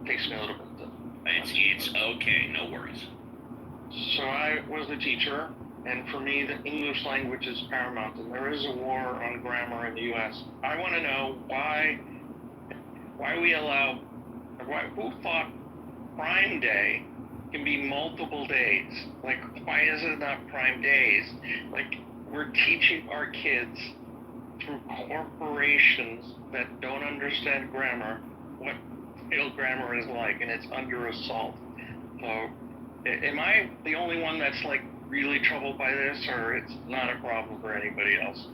Takes me a little bit. It's okay, no worries. So I was a teacher, and for me, the English language is paramount, and there is a war on grammar in the U.S. I want to know why we allow, who thought Prime Day can be multiple days? Like, why is it not Prime Days? Like, we're teaching our kids through corporations that don't understand grammar what real grammar is like, and it's under assault. So, am I the only one that's like really troubled by this, or it's not a problem for anybody else?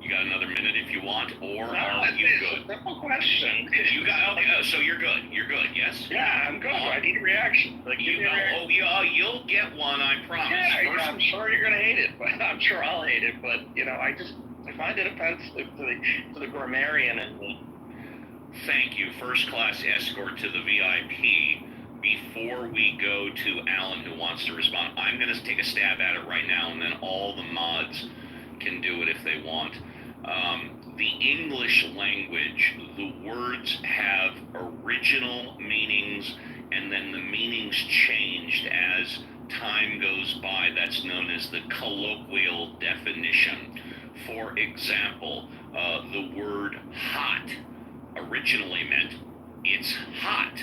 You got another minute if you want, or No, are you it's good? a simple question. You got okay. So you're good. You're good. Yes. Yeah, I'm good. I need a reaction. Like, give me a reaction. Oh, yeah. You'll get one. I promise. Yeah, First, I'm sure you're gonna hate it, but I'm sure I'll hate it. But I find it offensive to the grammarian in me. thank you. First class escort to the VIP. Before we go to Alan, who wants to respond, I'm going to take a stab at it right now, and then all the mods can do it if they want. The English language, the words have original meanings, and then the meanings changed as time goes by. That's known as the colloquial definition. For example, the word hot originally meant it's hot,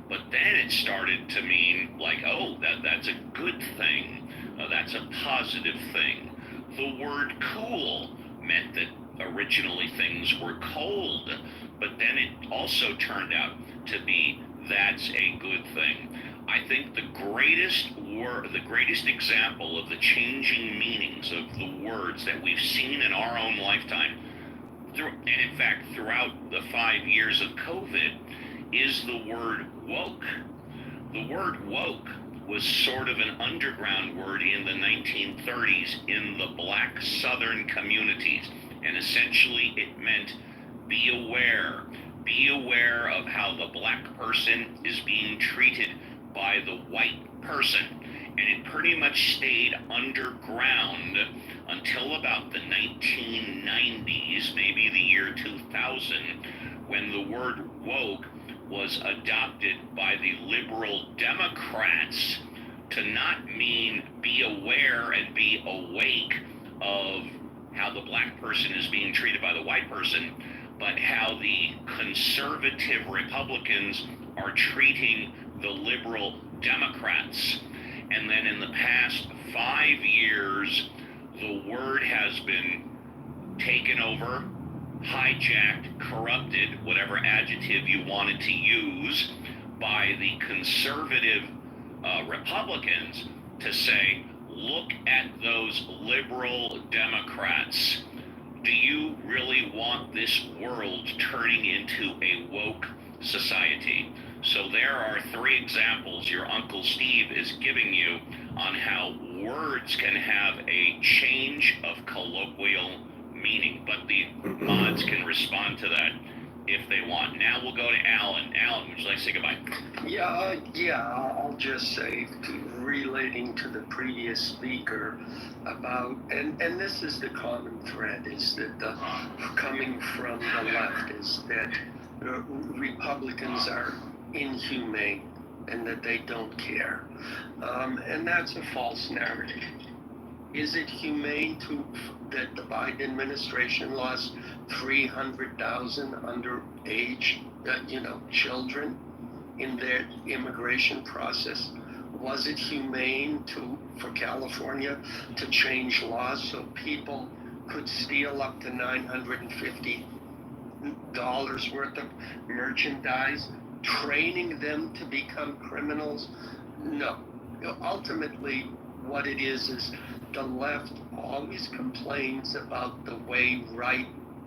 but then it started to mean like, oh, that's a good thing, that's a positive thing. The word cool meant that originally things were cold, but then it also turned out to be that's a good thing. I think the greatest example of the changing meanings of the words that we've seen in our own lifetime, and in fact throughout the 5 years of COVID, is the word woke. The word woke was sort of an underground word in the 1930s in the black southern communities, and essentially it meant be aware. Be aware of how the black person is being treated by the white person. And it pretty much stayed underground until about the 1990s, maybe the year 2000, when the word woke was adopted by the liberal Democrats to not mean be aware and be awake of how the black person is being treated by the white person, but how the conservative Republicans are treating the liberal Democrats. And then in the past 5 years, the word has been taken over, hijacked, corrupted, whatever adjective you wanted to use, by the conservative Republicans to say, look at those liberal Democrats. Do you really want this world turning into a woke society? So there are 3 examples your Uncle Steve is giving you on how words can have a change of colloquial meaning, but the mods can respond to that if they want. Now we'll go to Alan. Alan, would you like to say goodbye? I'll just say, relating to the previous speaker about, and this is the common thread, is that coming from the left, is that Republicans are inhumane and that they don't care. And that's a false narrative. Is it humane that the Biden administration lost 300,000 underage, children in their immigration process? Was it humane for California to change laws so people could steal up to $950 worth of merchandise, training them to become criminals? No. Ultimately, what it is the left always complains about the way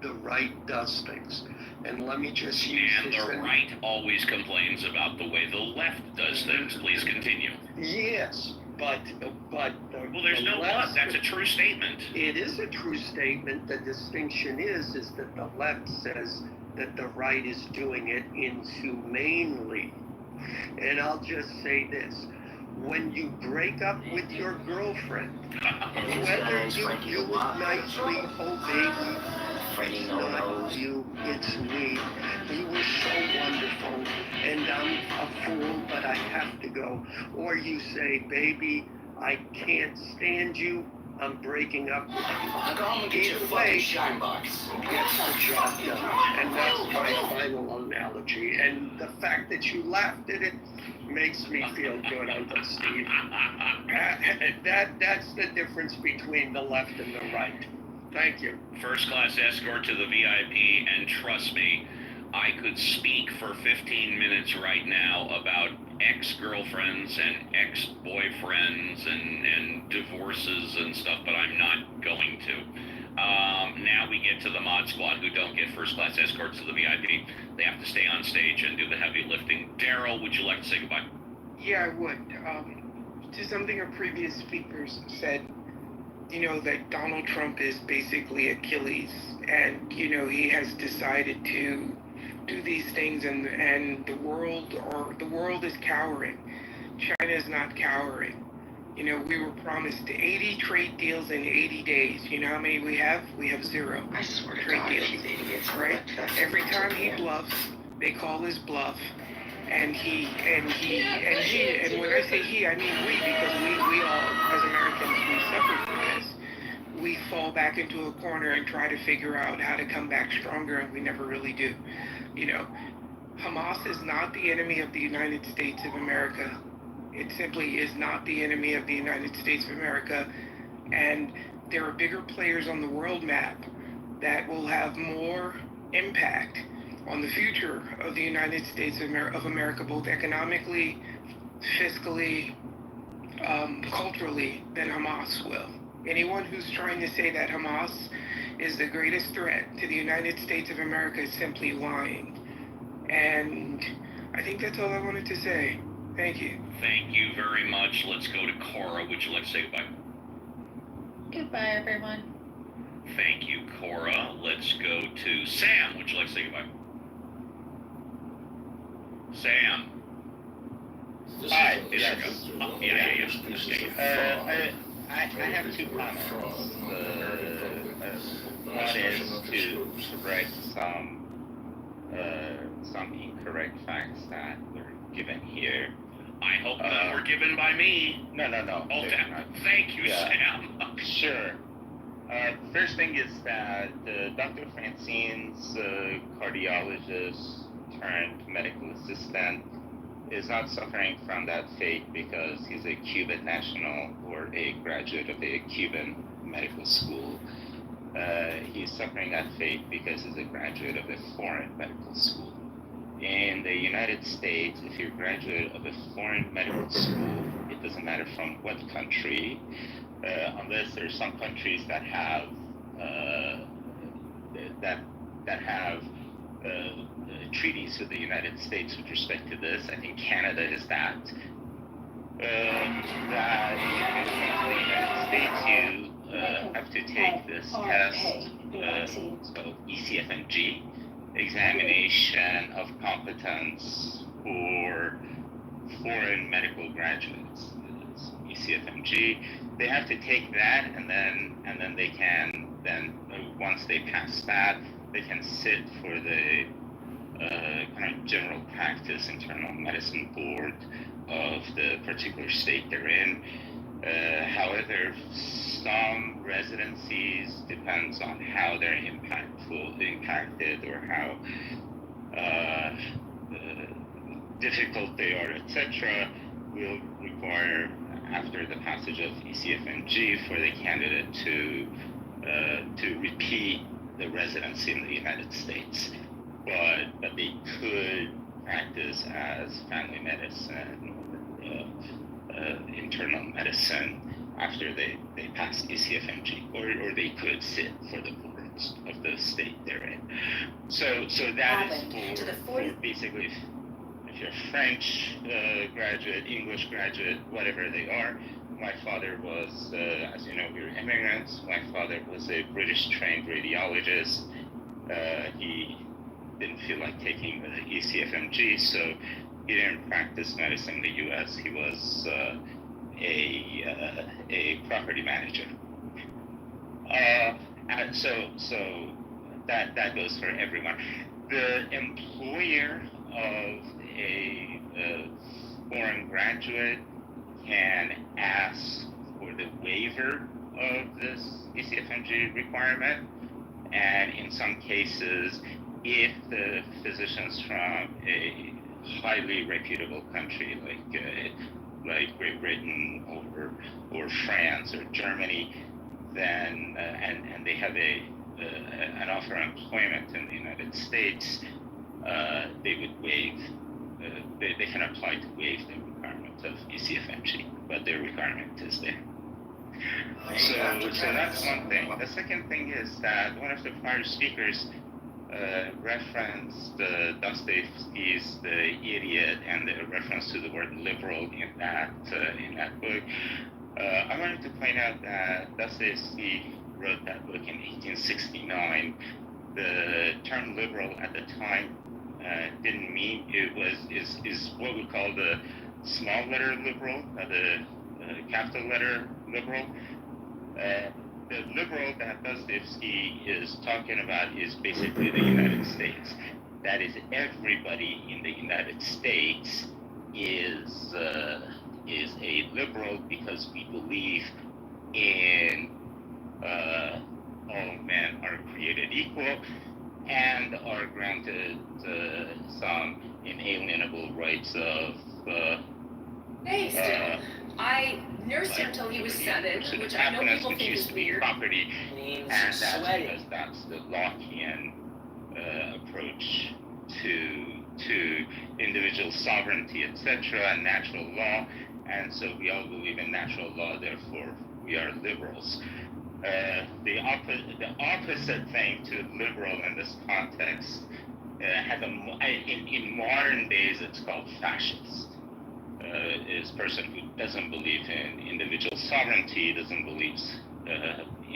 the right does things. And let me just use And the right always complains about the way the left does things. Please continue. Yes, but well, there's no left. That's a true statement. It is a true statement. The distinction is that the left says that the right is doing it inhumanely. And I'll just say this. When you break up with your girlfriend, whether you do it nicely, oh baby, it's not you, it's me. You were so wonderful, and I'm a fool, but I have to go. Or you say, baby, I can't stand you, I'm breaking up with you. Either way, shine box. Gets the job done. And that's my final analogy. And the fact that you laughed at it makes me feel good, Uncle Steve. That's the difference between the left and the right. Thank you. First class escort to the VIP, and trust me, I could speak for 15 minutes right now about ex-girlfriends and ex-boyfriends and divorces and stuff, but I'm not going to. Now get to the mod squad who don't get first class escorts to the VIP. They have to stay on stage and do the heavy lifting. Daryl, would you like to say goodbye? Yeah, I would. To something a previous speakers said, that Donald Trump is basically Achilles, and he has decided to do these things, and the world is cowering. China is not cowering. We were promised 80 trade deals in 80 days. You know how many we have? We have 0 trade deals, right? Every time he bluffs, they call his bluff, and when I say he, I mean we, because we all, as Americans, we suffer from this. We fall back into a corner and try to figure out how to come back stronger, and we never really do. Hamas is not the enemy of the United States of America. It simply is not the enemy of the United States of America. And there are bigger players on the world map that will have more impact on the future of the United States of America, both economically, fiscally, culturally, than Hamas will. Anyone who's trying to say that Hamas is the greatest threat to the United States of America is simply lying. And I think that's all I wanted to say. Thank you. Thank you very much. Let's go to Cora. Would you like to say goodbye? Goodbye, everyone. Thank you, Cora. Let's go to Sam. Would you like to say goodbye? Sam. Hi. There you go. Yeah. I have 2 comments. One is to correct some incorrect facts that were given here. I hope none were given by me. No. Oh, thank you, Sam. Sure. First thing is that Dr. Francine's cardiologist turned medical assistant is not suffering from that fate because he's a Cuban national or a graduate of a Cuban medical school. He's suffering that fate because he's a graduate of a foreign medical school. In the United States, if you're a graduate of a foreign medical school, it doesn't matter from what country, unless there's some countries that have treaties with the United States with respect to this. I think Canada is that. That if you come to the United States, you have to take this test, so ECFMG, examination of competence for foreign medical graduates. ECFMG. They have to take that, and then they can once they pass that, they can sit for the kind of general practice internal medicine board of the particular state they're in. However, some residencies depends on how they're impacted or how difficult they are, etc., will require, after the passage of ECFMG, for the candidate to repeat the residency in the United States. But they could practice as family medicine or internal medicine after they pass ECFMG, or they could sit for the boards of the state they're in. So that is for basically if you're French graduate, English graduate, whatever they are. My father was, as you know, we were immigrants. My father was a British trained radiologist. He didn't feel like taking the ECFMG, so he didn't practice medicine in the U.S. He was a property manager. And so that goes for everyone. The employer of a foreign graduate can ask for the waiver of this ECFMG requirement, and in some cases, if the physicians from a highly reputable country like Great Britain or France or Germany, then and they have an offer of employment in the United States, they would waive. They can apply to waive the requirement of ECFMG, but the requirement is there. So that's one thing. The second thing is that one of the prior speakers referenced Dostoevsky's The Idiot and the reference to the word liberal in that book. I wanted to point out that Dostoevsky wrote that book in 1869. The term liberal at the time didn't mean is what we call the small letter liberal, the capital letter liberal. The liberal that Dostoevsky is talking about is basically the United States. That is, everybody in the United States is a liberal because we believe in all men are created equal and are granted some inalienable rights of I nursed him until he was 7, which I know people think is weird. Property, and that's because that's the Lockean approach to individual sovereignty, etc., and natural law. And so we all believe in natural law, therefore we are liberals. The opposite thing to liberal in this context has in modern days it's called fascist. Is a person who doesn't believe in individual sovereignty, doesn't believe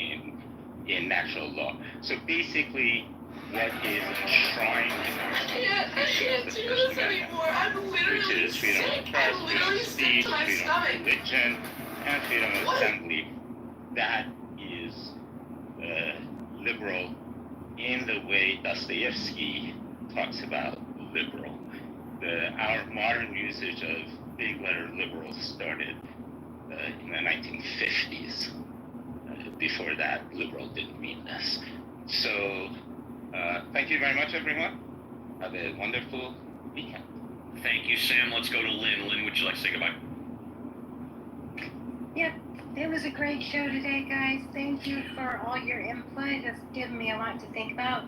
in natural law. So basically, what is enshrined I can't do this anymore. I'm literally sick. I'm literally sick to my stomach. Religion, and freedom of assembly. That is liberal in the way Dostoevsky talks about liberal. Our modern usage of big letter liberal started in the 1950s. Before that, liberal didn't mean this. So, thank you very much, everyone. Have a wonderful weekend. Thank you, Sam. Let's go to Lynn. Lynn, would you like to say goodbye? Yep, it was a great show today, guys. Thank you for all your input. It's given me a lot to think about.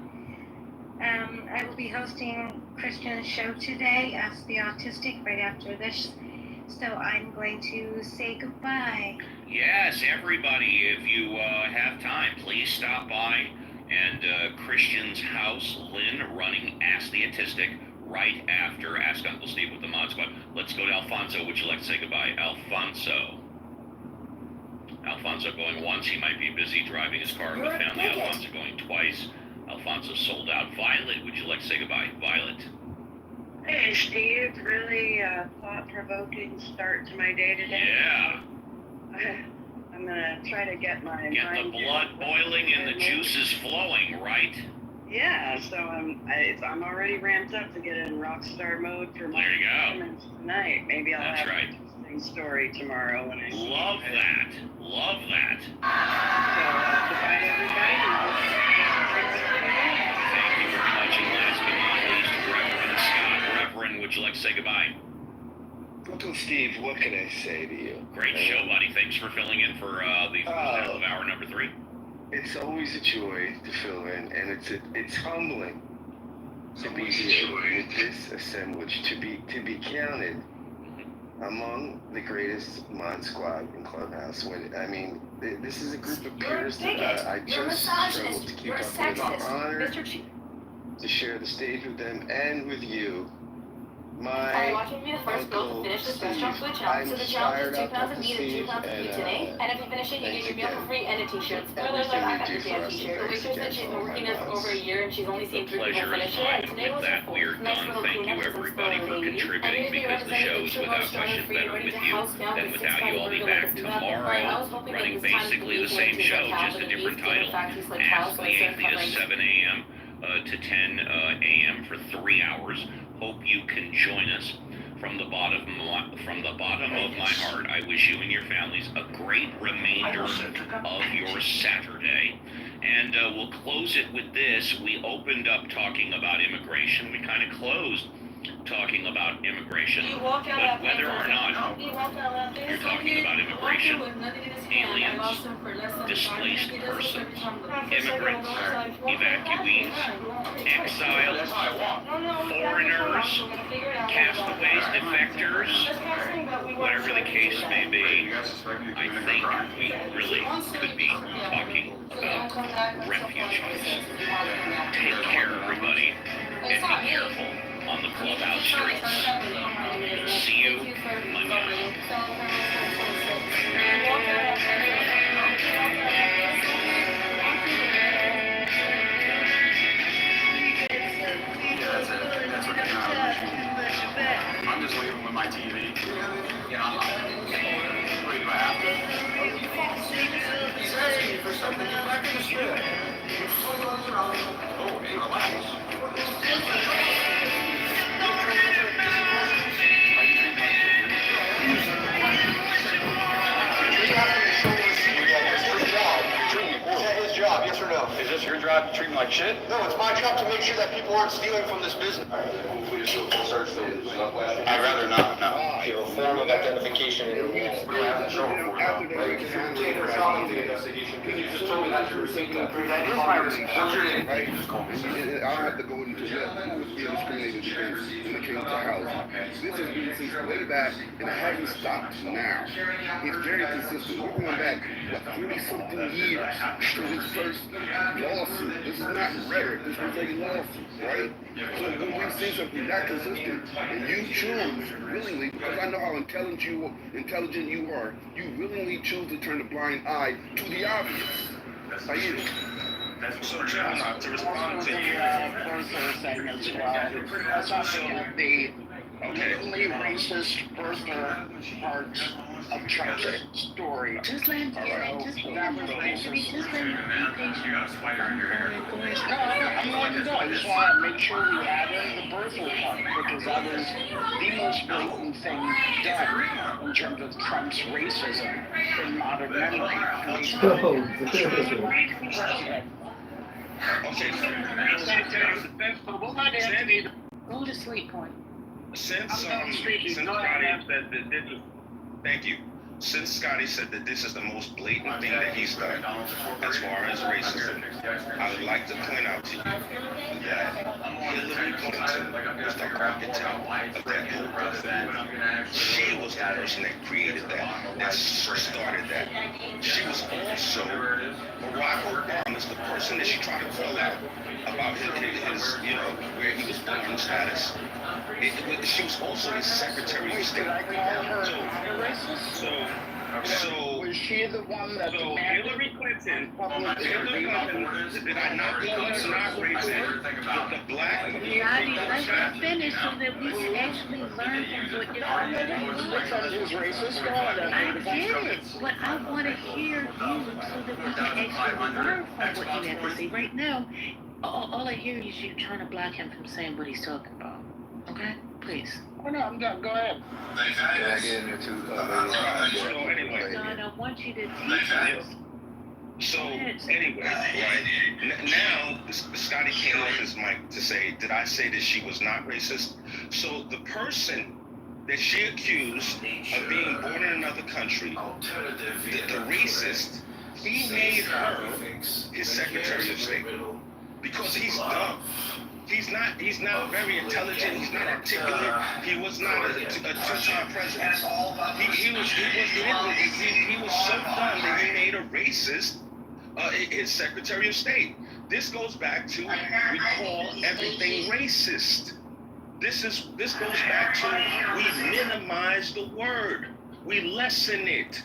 I will be hosting Christian's show today, Ask the Autistic, right after this. So I'm going to say goodbye. Yes, everybody, if you have time, please stop by and Christian's house, Lynn, running Ask the Autistic right after Ask Uncle Steve with the Mod Squad. Let's go to Alfonso. Would you like to say goodbye? Alfonso going once. He might be busy driving his car with family. Alfonso going twice. Alfonso sold out. Violet, would you like to say goodbye? Violet. Hey, Steve. Really thought-provoking start to my day today. Yeah. I'm going to try to get my Get mind the blood boiling and the juices flowing, right? Yeah, so I'm already ramped up to get in rock star mode for my There you go. performance tonight. Maybe I'll That's have right. an interesting story tomorrow when I see Love you. that. Love that. So, goodbye, everybody. Thank you very much. And last but not least, Reverend Scott. Reverend, would you like to say goodbye? Uncle Steve, what can I say to you? Great show, buddy. Thanks for filling in for the first half of hour number 3. It's always a joy to fill in, and it's humbling to be here with this assemblage, to be counted among the greatest Mod Squad in Clubhouse. This is a group of peers that I just struggle to keep up with. I'm honored to share the stage with them and with you. Are you watching me the first build to finish this restaurant food challenge? So the challenge is 2 pounds of meat and 2 pounds of food today. And if you finish it, you get your meal for free and a t-shirt. Spoiler alert, I got the damn t-shirt. The waitress said she's been working us for over a year and she's only seen 3 people finish it. And today was her 4th. Nice little cleanup to some spoiler lady. And if you representative should go stronger free, ready to house down the 6-pack burger like it's nothing. I was hoping that this time the weekend to get cows and beef, given the fact he's like cows, so I started covering 7 a.m. To 10 a.m. for 3 hours. Hope you can join us. From the bottom of my heart, I wish you and your families a great remainder of your Saturday. And we'll close it with this. We opened up talking about immigration. We kind of closed talking about immigration. You walk out But whether or not you walk out loud there. you're talking about immigration, aliens, displaced persons, immigrants, evacuees, exiles, foreigners, castaways, defectors, whatever the case may be, I think we really could be talking about refugees. Take care, everybody, and be careful on the clubhouse streets. See you Monday. That's what came out originally. I'm just leaving with my TV. You know, wait, do I have to? He's asking for something. Get back in the strip. Oh, hey, relax. Yes or no? Is this your job to treat me like shit? No, it's my job to make sure that people aren't stealing from this business. We just search those. I'd rather not, no. You have a form of identification in your wall. We don't have to show it for you. Right? If you're taking a job in the investigation, you just told me that you were taking a here's my receipt. What's your name? Right? You just call me. I have to go into that who was being discriminated against when it came to housing. This has been since way back, and it hasn't stopped now. It's very consistent. We're going back, what, 30-something years to his first lawsuit. This is not rhetoric. This was a lawsuit, right? So when we see something that consistent, and you choose willingly, because I know how intelligent you are, you willingly choose to turn a blind eye to the obvious. That's how you. So, Gemini, to respond to you. The only racist birther parts of Trump's story. Just let him I'm going to go. I just want to make sure we add in the birther part because that was the most blatant thing done in terms of Trump's racism in modern memory. Go to sleep, point. Since Scotty said that this is, thank you. Since Scotty said that this is the most blatant thing that he's done as far as racism, I would like to point out to you that Hillary Clinton was the architect of that whole process. She was the person that created that started that. She was also Barack Obama is the person that she tried to call out about his you know, where he was broken status. She was also his Secretary of State. So was she the one that Hillary Clinton, did I not call her not racist? The black Let's not finish so that we can actually learn from what you're racist. I get it, but I want to hear you so that we can actually learn from what you have to say. Right now, all I hear is you trying to block him from saying what he's talking about. Okay? Please. Oh, no, I'm done. Go ahead. So anyway. No, I don't want you to teach us. So anyway, right, now Scotty came off his mic to say, did I say that she was not racist? So the person that she accused of being born in another country, the racist, he made her his Secretary of State because he's dumb. He's not very intelligent. He's not articulate. He was not a two-time president. He was so dumb that he made a racist his Secretary of State. This goes back to we call everything racist. This goes back to we minimize the word. We lessen it.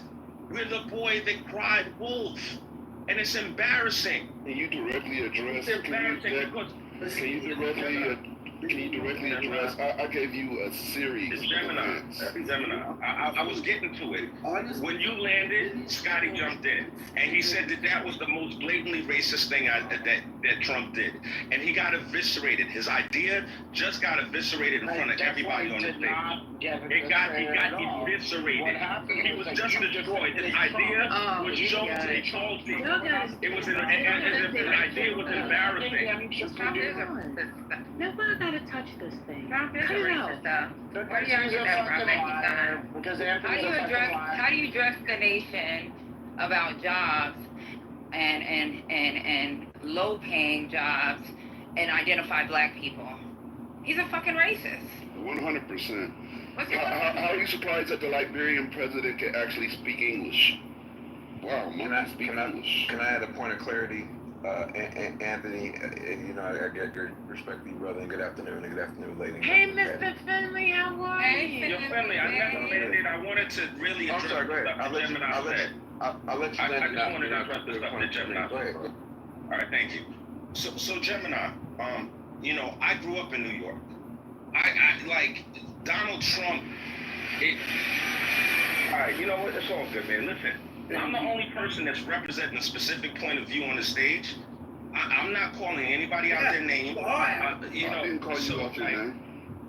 We're the boy that cried wolf, and it's embarrassing. Can you directly address? It's embarrassing because. Can you directly address? I gave you a series. Gemini. I was getting to it. When you landed, Scotty jumped in, and he said that was the most blatantly racist thing that Trump did, and he got eviscerated. His idea just got eviscerated in front of everybody on the stage. He got eviscerated. He was just destroyed. His idea was jumped to Charles D. It was an idea was embarrassing. No, gotta touch this thing. Trump is Cut a it out. racist, though. Where do Because y'all he's get a that from? fucking Make me liar. stop. Because How Anthony's do a you fucking address liar. how do you address the nation about jobs and low paying jobs and identify black people? He's a fucking racist. 100%. What's How are you surprised that the Liberian president can actually speak English? Wow, monkey speak English. Can I add a point of clarity? Anthony, and you know, I get your respect to you, brother, and good afternoon, ladies. Hey, Mr. Finley, how are you? Yo, Finley, I never landed. I wanted to really address I'm sorry, go ahead. the stuff that Gemini said. I'll let you I land. just wanted to address the stuff that Gemini Go ahead. said. All right, thank you. So Gemini, you know, I grew up in New York. I like Donald Trump. All right, you know what? It's all good, man. Listen, I'm the only person that's representing a specific point of view on the stage. I'm not calling anybody out their name. You know, I didn't call you out your name.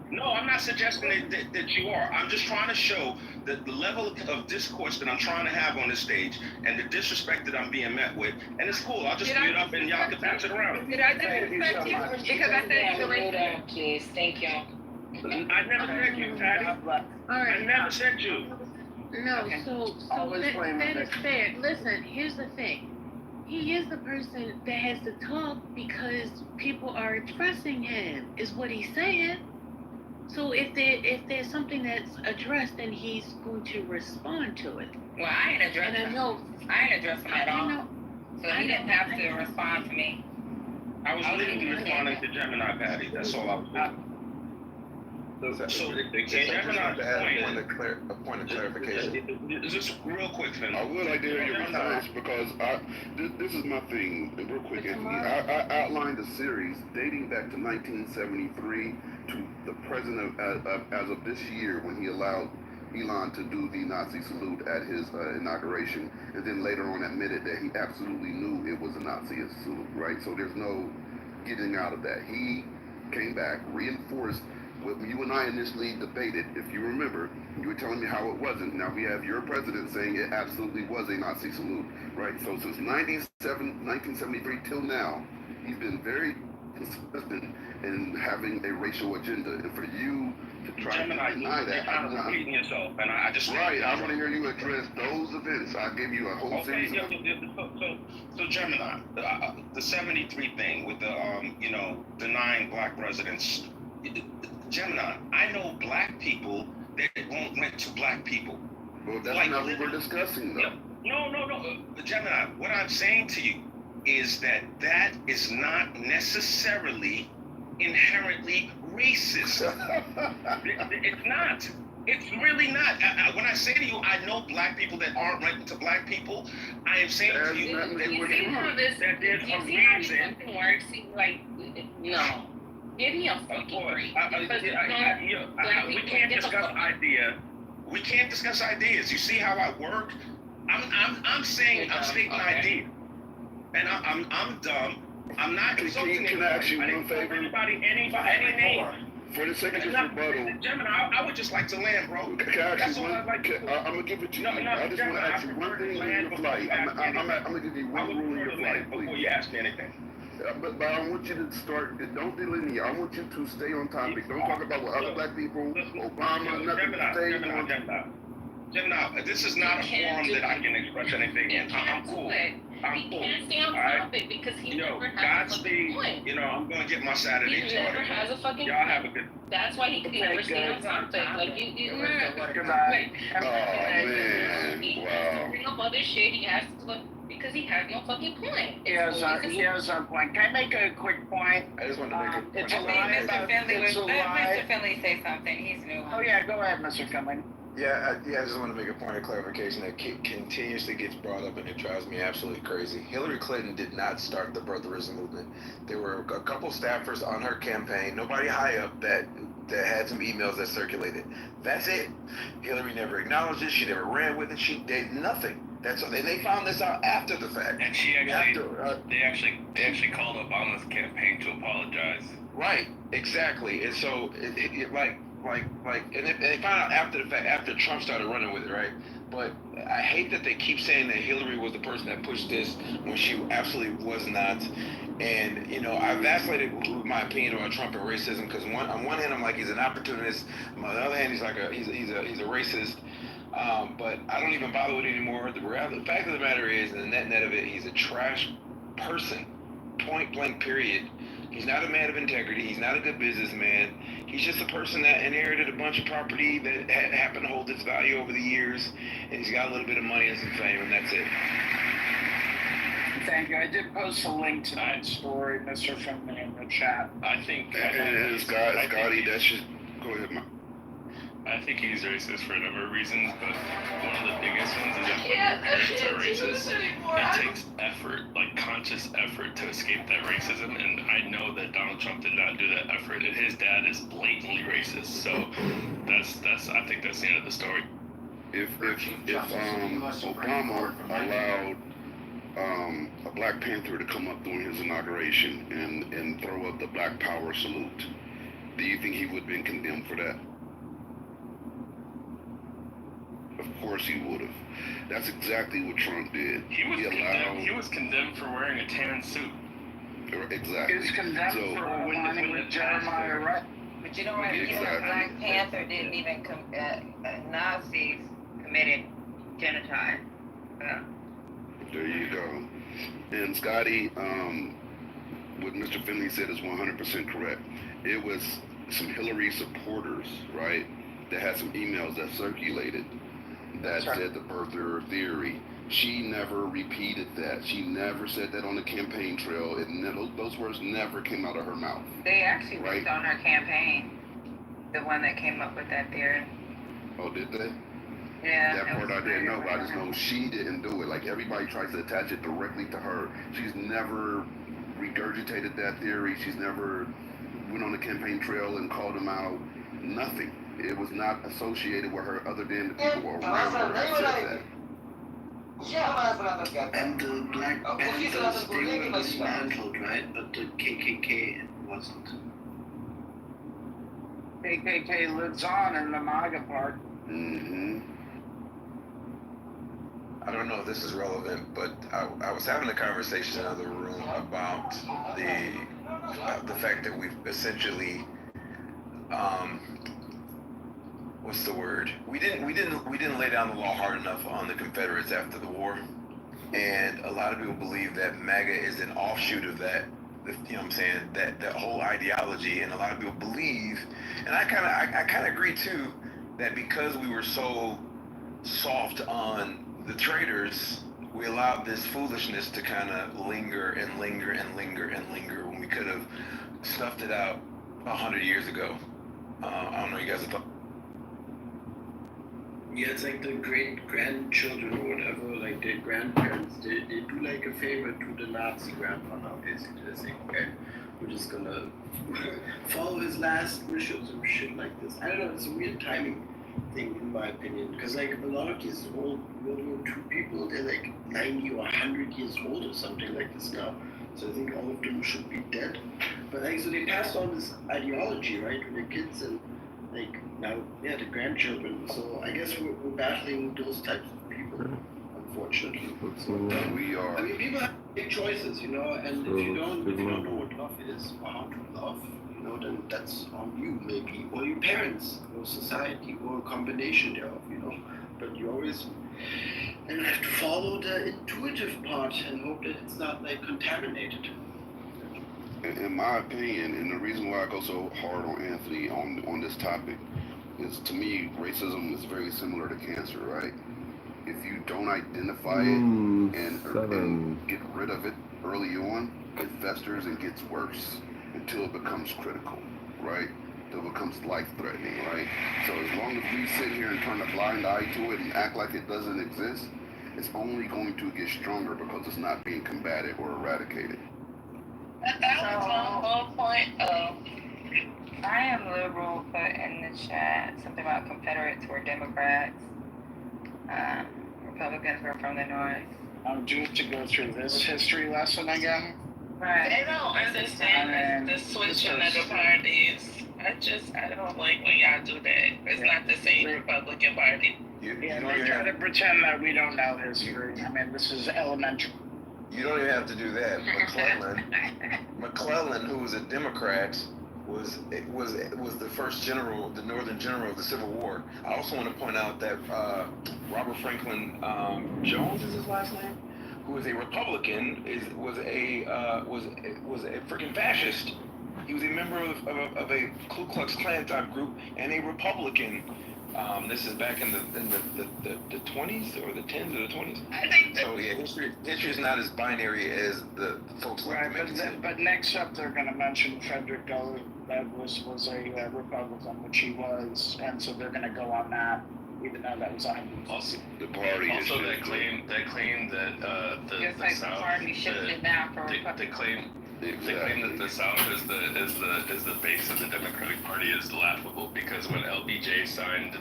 No, I'm not suggesting that you are. I'm just trying to show that the level of discourse that I'm trying to have on this stage and the disrespect that I'm being met with. And it's cool. I'll just mute up and y'all can pass it around. Did I disrespect you? Because I said he's a racist. Please, thank you. I never said you, Patty. I never said you. No, Okay. so Always blame that him. is fair. Listen, here's the thing. He is the person that has to talk because people are expressing him, is what he's saying. So if there's something that's addressed, then he's going to respond to it. Well, I ain't addressed And I him. know, I ain't addressed him at I all. know, So he didn't have to respond to me. I was literally responding to Gemini, Patty. That's all I was doing. So Gemini's A point of clarification. Just real quick, Finn. I would like to hear your response because this is my thing. Real quick, Anthony. I outlined a series dating back to 1973 to the president as of this year when he allowed Elon to do the Nazi salute at his inauguration, and then later on admitted that he absolutely knew it was a Nazi salute, right? So there's no getting out of that. He came back, reinforced what you and I initially debated. If you remember, you were telling me how it wasn't. Now we have your president saying it absolutely was a Nazi salute, right? So since 1973 till now, he's been very consistent in having a racial agenda. And for you to try Gemini, to deny that, you're kind of repeating yourself, and I just right. I want to hear you address those events. I gave you a whole series of So Gemini, the 73 thing with the you know, denying black residents. Gemini, I know black people that won't rent to black people. Well, that's not what we're discussing, though. No. Gemini, what I'm saying to you is that is not necessarily inherently racist. It's not. It's really not. When I say to you, I know black people that aren't renting to black people, I am saying to you that there's a reason. works? Like, no. Give me a fucking break. We can't discuss idea. We can't discuss ideas. You see how I work? I'm saying I'm stating an idea, and I'm dumb. I'm not insulting Can I ask you anybody. one favor? Anybody, any name. For the sake of this rebuttal, Gemini, I would just like to land, bro. can I ask That's you all one? I'd like to do. I'm gonna give it to you. No, I just want to Gemini, ask you one thing in your flight. I'm gonna give you one rule in your flight, please. Before you ask me anything. But I want you to start. Don't delineate. I want you to stay on topic. Don't talk about what other black people, Obama, nothing. Stay on. Gemini, this is not a forum that I can express anything in. I'm cool. I'm cool. He can't stay on topic because he never has a fucking point. You know, I'm gonna get my Saturday He started. never has a fucking Y'all have a good. That's why he can never stay on topic. Like you Goodbye. Oh man! Wow. bring up other shit. He has to because he has no fucking point. He has a point. Can I make a quick point? I just wanted to make a point. It's a I lie. think Mr. Finley It's a let lie. Mr. Finley say something. He's new. Oh yeah, go ahead, Mr. Finley. Yeah, I just want to make a point of clarification that continuously gets brought up, and it drives me absolutely crazy. Hillary Clinton did not start the birtherism movement. There were a couple staffers on her campaign, nobody high up that had some emails that circulated. That's it. Hillary never acknowledged it. She never ran with it. She did nothing. That's all. They found this out after the fact. And she actually, they actually called Obama's campaign to apologize. Right. Exactly. And so, and they found out after the fact, after Trump started running with it, right? But I hate that they keep saying that Hillary was the person that pushed this when she absolutely was not. And you know, I vacillated with my opinion on Trump and racism because on one hand I'm like he's an opportunist, on the other hand he's like he's a racist. But I don't even bother with it anymore. The fact of the matter is, and the net of it, he's a trash person, point blank period. He's not a man of integrity. He's not a good businessman. He's just a person that inherited a bunch of property that happened to hold its value over the years, and he's got a little bit of money and some fame, and that's it. Thank you. I did post a link to that story, Mr. Finley, in the chat. I think. Scotty, that should go ahead, man. I think he's racist for a number of reasons, but one of the biggest ones is that when your parents are racist, it takes effort, like conscious effort, to escape that racism. And I know that Donald Trump did not do that effort, and his dad is blatantly racist. So I think that's the end of the story. If Obama allowed a Black Panther to come up during his inauguration and throw up the Black Power salute, do you think he would have been condemned for that? Of course he would have. That's exactly what Trump did. He was condemned for wearing a tan suit. Exactly. He was condemned for aligning with Jeremiah Wright. But you know what? Even Black Panther didn't even Nazis committed genocide. Yeah. There you go. And Scotty, what Mr. Finley said is 100% correct. It was some Hillary supporters, right, that had some emails that circulated that said the birther theory. She never repeated that. She never said that on the campaign trail. Those words never came out of her mouth. They actually worked on her campaign, the one that came up with that theory. Oh, did they? Yeah. That part I didn't know, but I just know she didn't do it. Like, everybody tries to attach it directly to her. She's never regurgitated that theory. She's never went on the campaign trail and called them out. Nothing. It was not associated with her other than the people around her that said that. And the Black Panthers, they were dismantled, right? But the KKK wasn't. KKK lives on in the MAGA part. Mm-hmm. I don't know if this is relevant, but I was having a conversation in another room about the fact that we've essentially what's the word? We didn't lay down the law hard enough on the Confederates after the war, and a lot of people believe that MAGA is an offshoot of that. You know what I'm saying? That whole ideology, and a lot of people believe, and I kind of agree too, that because we were so soft on the traitors, we allowed this foolishness to kind of linger and linger and linger and linger when we could have snuffed it out 100 years ago. I don't know, you guys have thought. Yeah, it's like the great-grandchildren or whatever, like their grandparents, they do like a favor to the Nazi grandpa now, basically. They say, okay, we're just gonna follow his last wishes or shit like this. I don't know, it's a weird timing thing in my opinion, because like a lot of these old World War II people, they're like 90 or 100 years old or something like this now. So I think all of them should be dead. But like, so they passed on this ideology, right, to their kids and like now, yeah, the grandchildren. So I guess we're battling those types of people, unfortunately. So, we are. I mean, people have to make choices, you know, and if you don't know what love is or how to love, you know, then that's on you maybe, or your parents, or society, or a combination thereof, you know. But you always and have to follow the intuitive part and hope that it's not like contaminated. In my opinion, and the reason why I go so hard on Anthony on this topic is, to me, racism is very similar to cancer, right? If you don't identify it and get rid of it early on, it festers and gets worse until it becomes critical, right? Until it becomes life-threatening, right? So as long as we sit here and turn a blind eye to it and act like it doesn't exist, it's only going to get stronger because it's not being combated or eradicated. That was my whole point. I am liberal put in the chat something about Confederates were Democrats, Republicans were from the North. Just to go through this history lesson again. Right. They don't understand the switching of the parties. I don't like when y'all do that. It's not the same Republican Party. They try to pretend that we don't know history. I mean, this is elementary. You don't even have to do that. McClellan, who was a Democrat, was the first general, the Northern general of the Civil War. I also want to point out that Robert Franklin Jones is his last name, who was a Republican, was a freaking fascist. He was a member of a Ku Klux Klan type group and a Republican. This is back in the 20s or the 10s or the 20s. I think so. Yeah, history is not as binary as the folks like to make it. But next up, they're going to mention Frederick Douglass was a Republican, which he was, and so they're going to go on that, even though that was on the party. Also, that claim that the South party shifted now for they claim that the South is the base of the Democratic Party is laughable, because when LBJ signed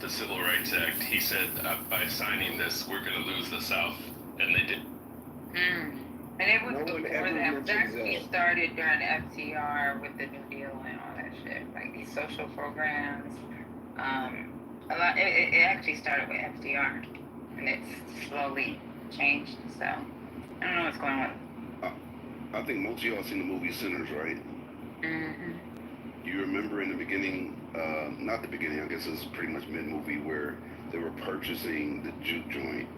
the Civil Rights Act, he said by signing this we're going to lose the South, and they did. And it was before that. That started during FDR with the New Deal and all that shit, like these social programs. A lot. It actually started with FDR, and it's slowly changed. So I don't know what's going on. I think most of y'all seen the movie Sinners, right? Mm-hmm. You remember in the beginning, not the beginning, I guess it's pretty much mid-movie, where they were purchasing the juke joint,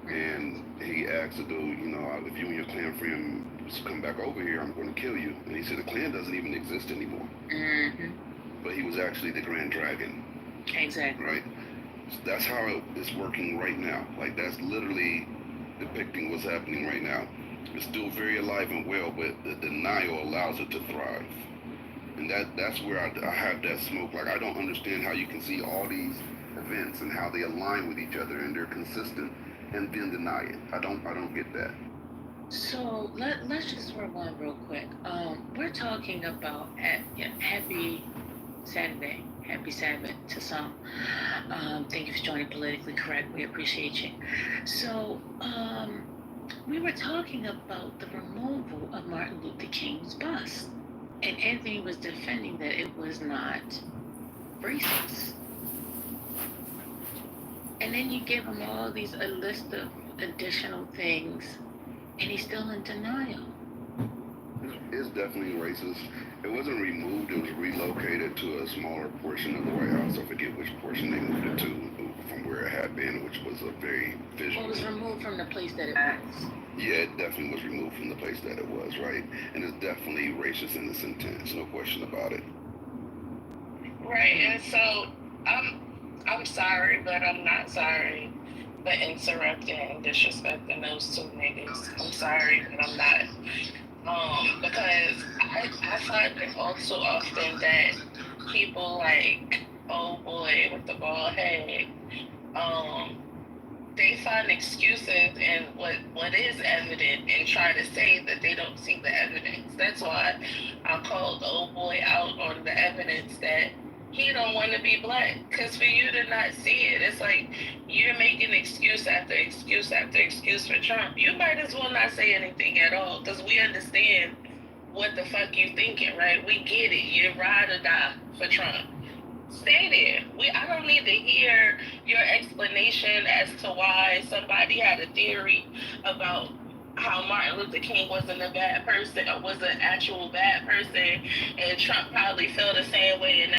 and he asked the dude, if you and your Klan friend come back over here, I'm going to kill you. And he said the Klan doesn't even exist anymore. Mm-hmm. But he was actually the Grand Dragon. Exactly. Right? So that's how it's working right now. Like, that's literally depicting what's happening right now. It's still very alive and well, but the denial allows it to thrive. And that's where I have that smoke. Like, I don't understand how you can see all these events and how they align with each other and they're consistent and then deny it. I don't get that. So let's just rewind real quick. We're talking about happy Saturday. Happy Sabbath to some. Thank you for joining Politically Correct. We appreciate you. So, we were talking about the removal of Martin Luther King's bust. And Anthony was defending that it was not racist. And then you give him a list of additional things, and he's still in denial. It's definitely racist. It wasn't removed, it was relocated to a smaller portion of the White House. I forget which portion they moved it to from where it had been, which was a very visual. Well, it was removed from the place that it was. Yeah, it definitely was removed from the place that it was, right? And it's definitely racist in its intent. There's no question about it. Right, and so I'm sorry, but I'm not sorry for interrupting and disrespecting those two niggas. I'm sorry, but I'm not. Because I find it also often that people like, oh boy, with the bald head, they find excuses in what is evident and try to say that they don't see the evidence. That's why I called old boy out on the evidence that he don't want to be black. Because for you to not see it, it's like you're making excuse after excuse after excuse for Trump. You might as well not say anything at all, because we understand what the fuck you thinking, right? We get it. You ride or die for Trump. Stay there. I don't need to hear your explanation as to why somebody had a theory about how Martin Luther King wasn't a bad person or was an actual bad person, and Trump probably felt the same way. And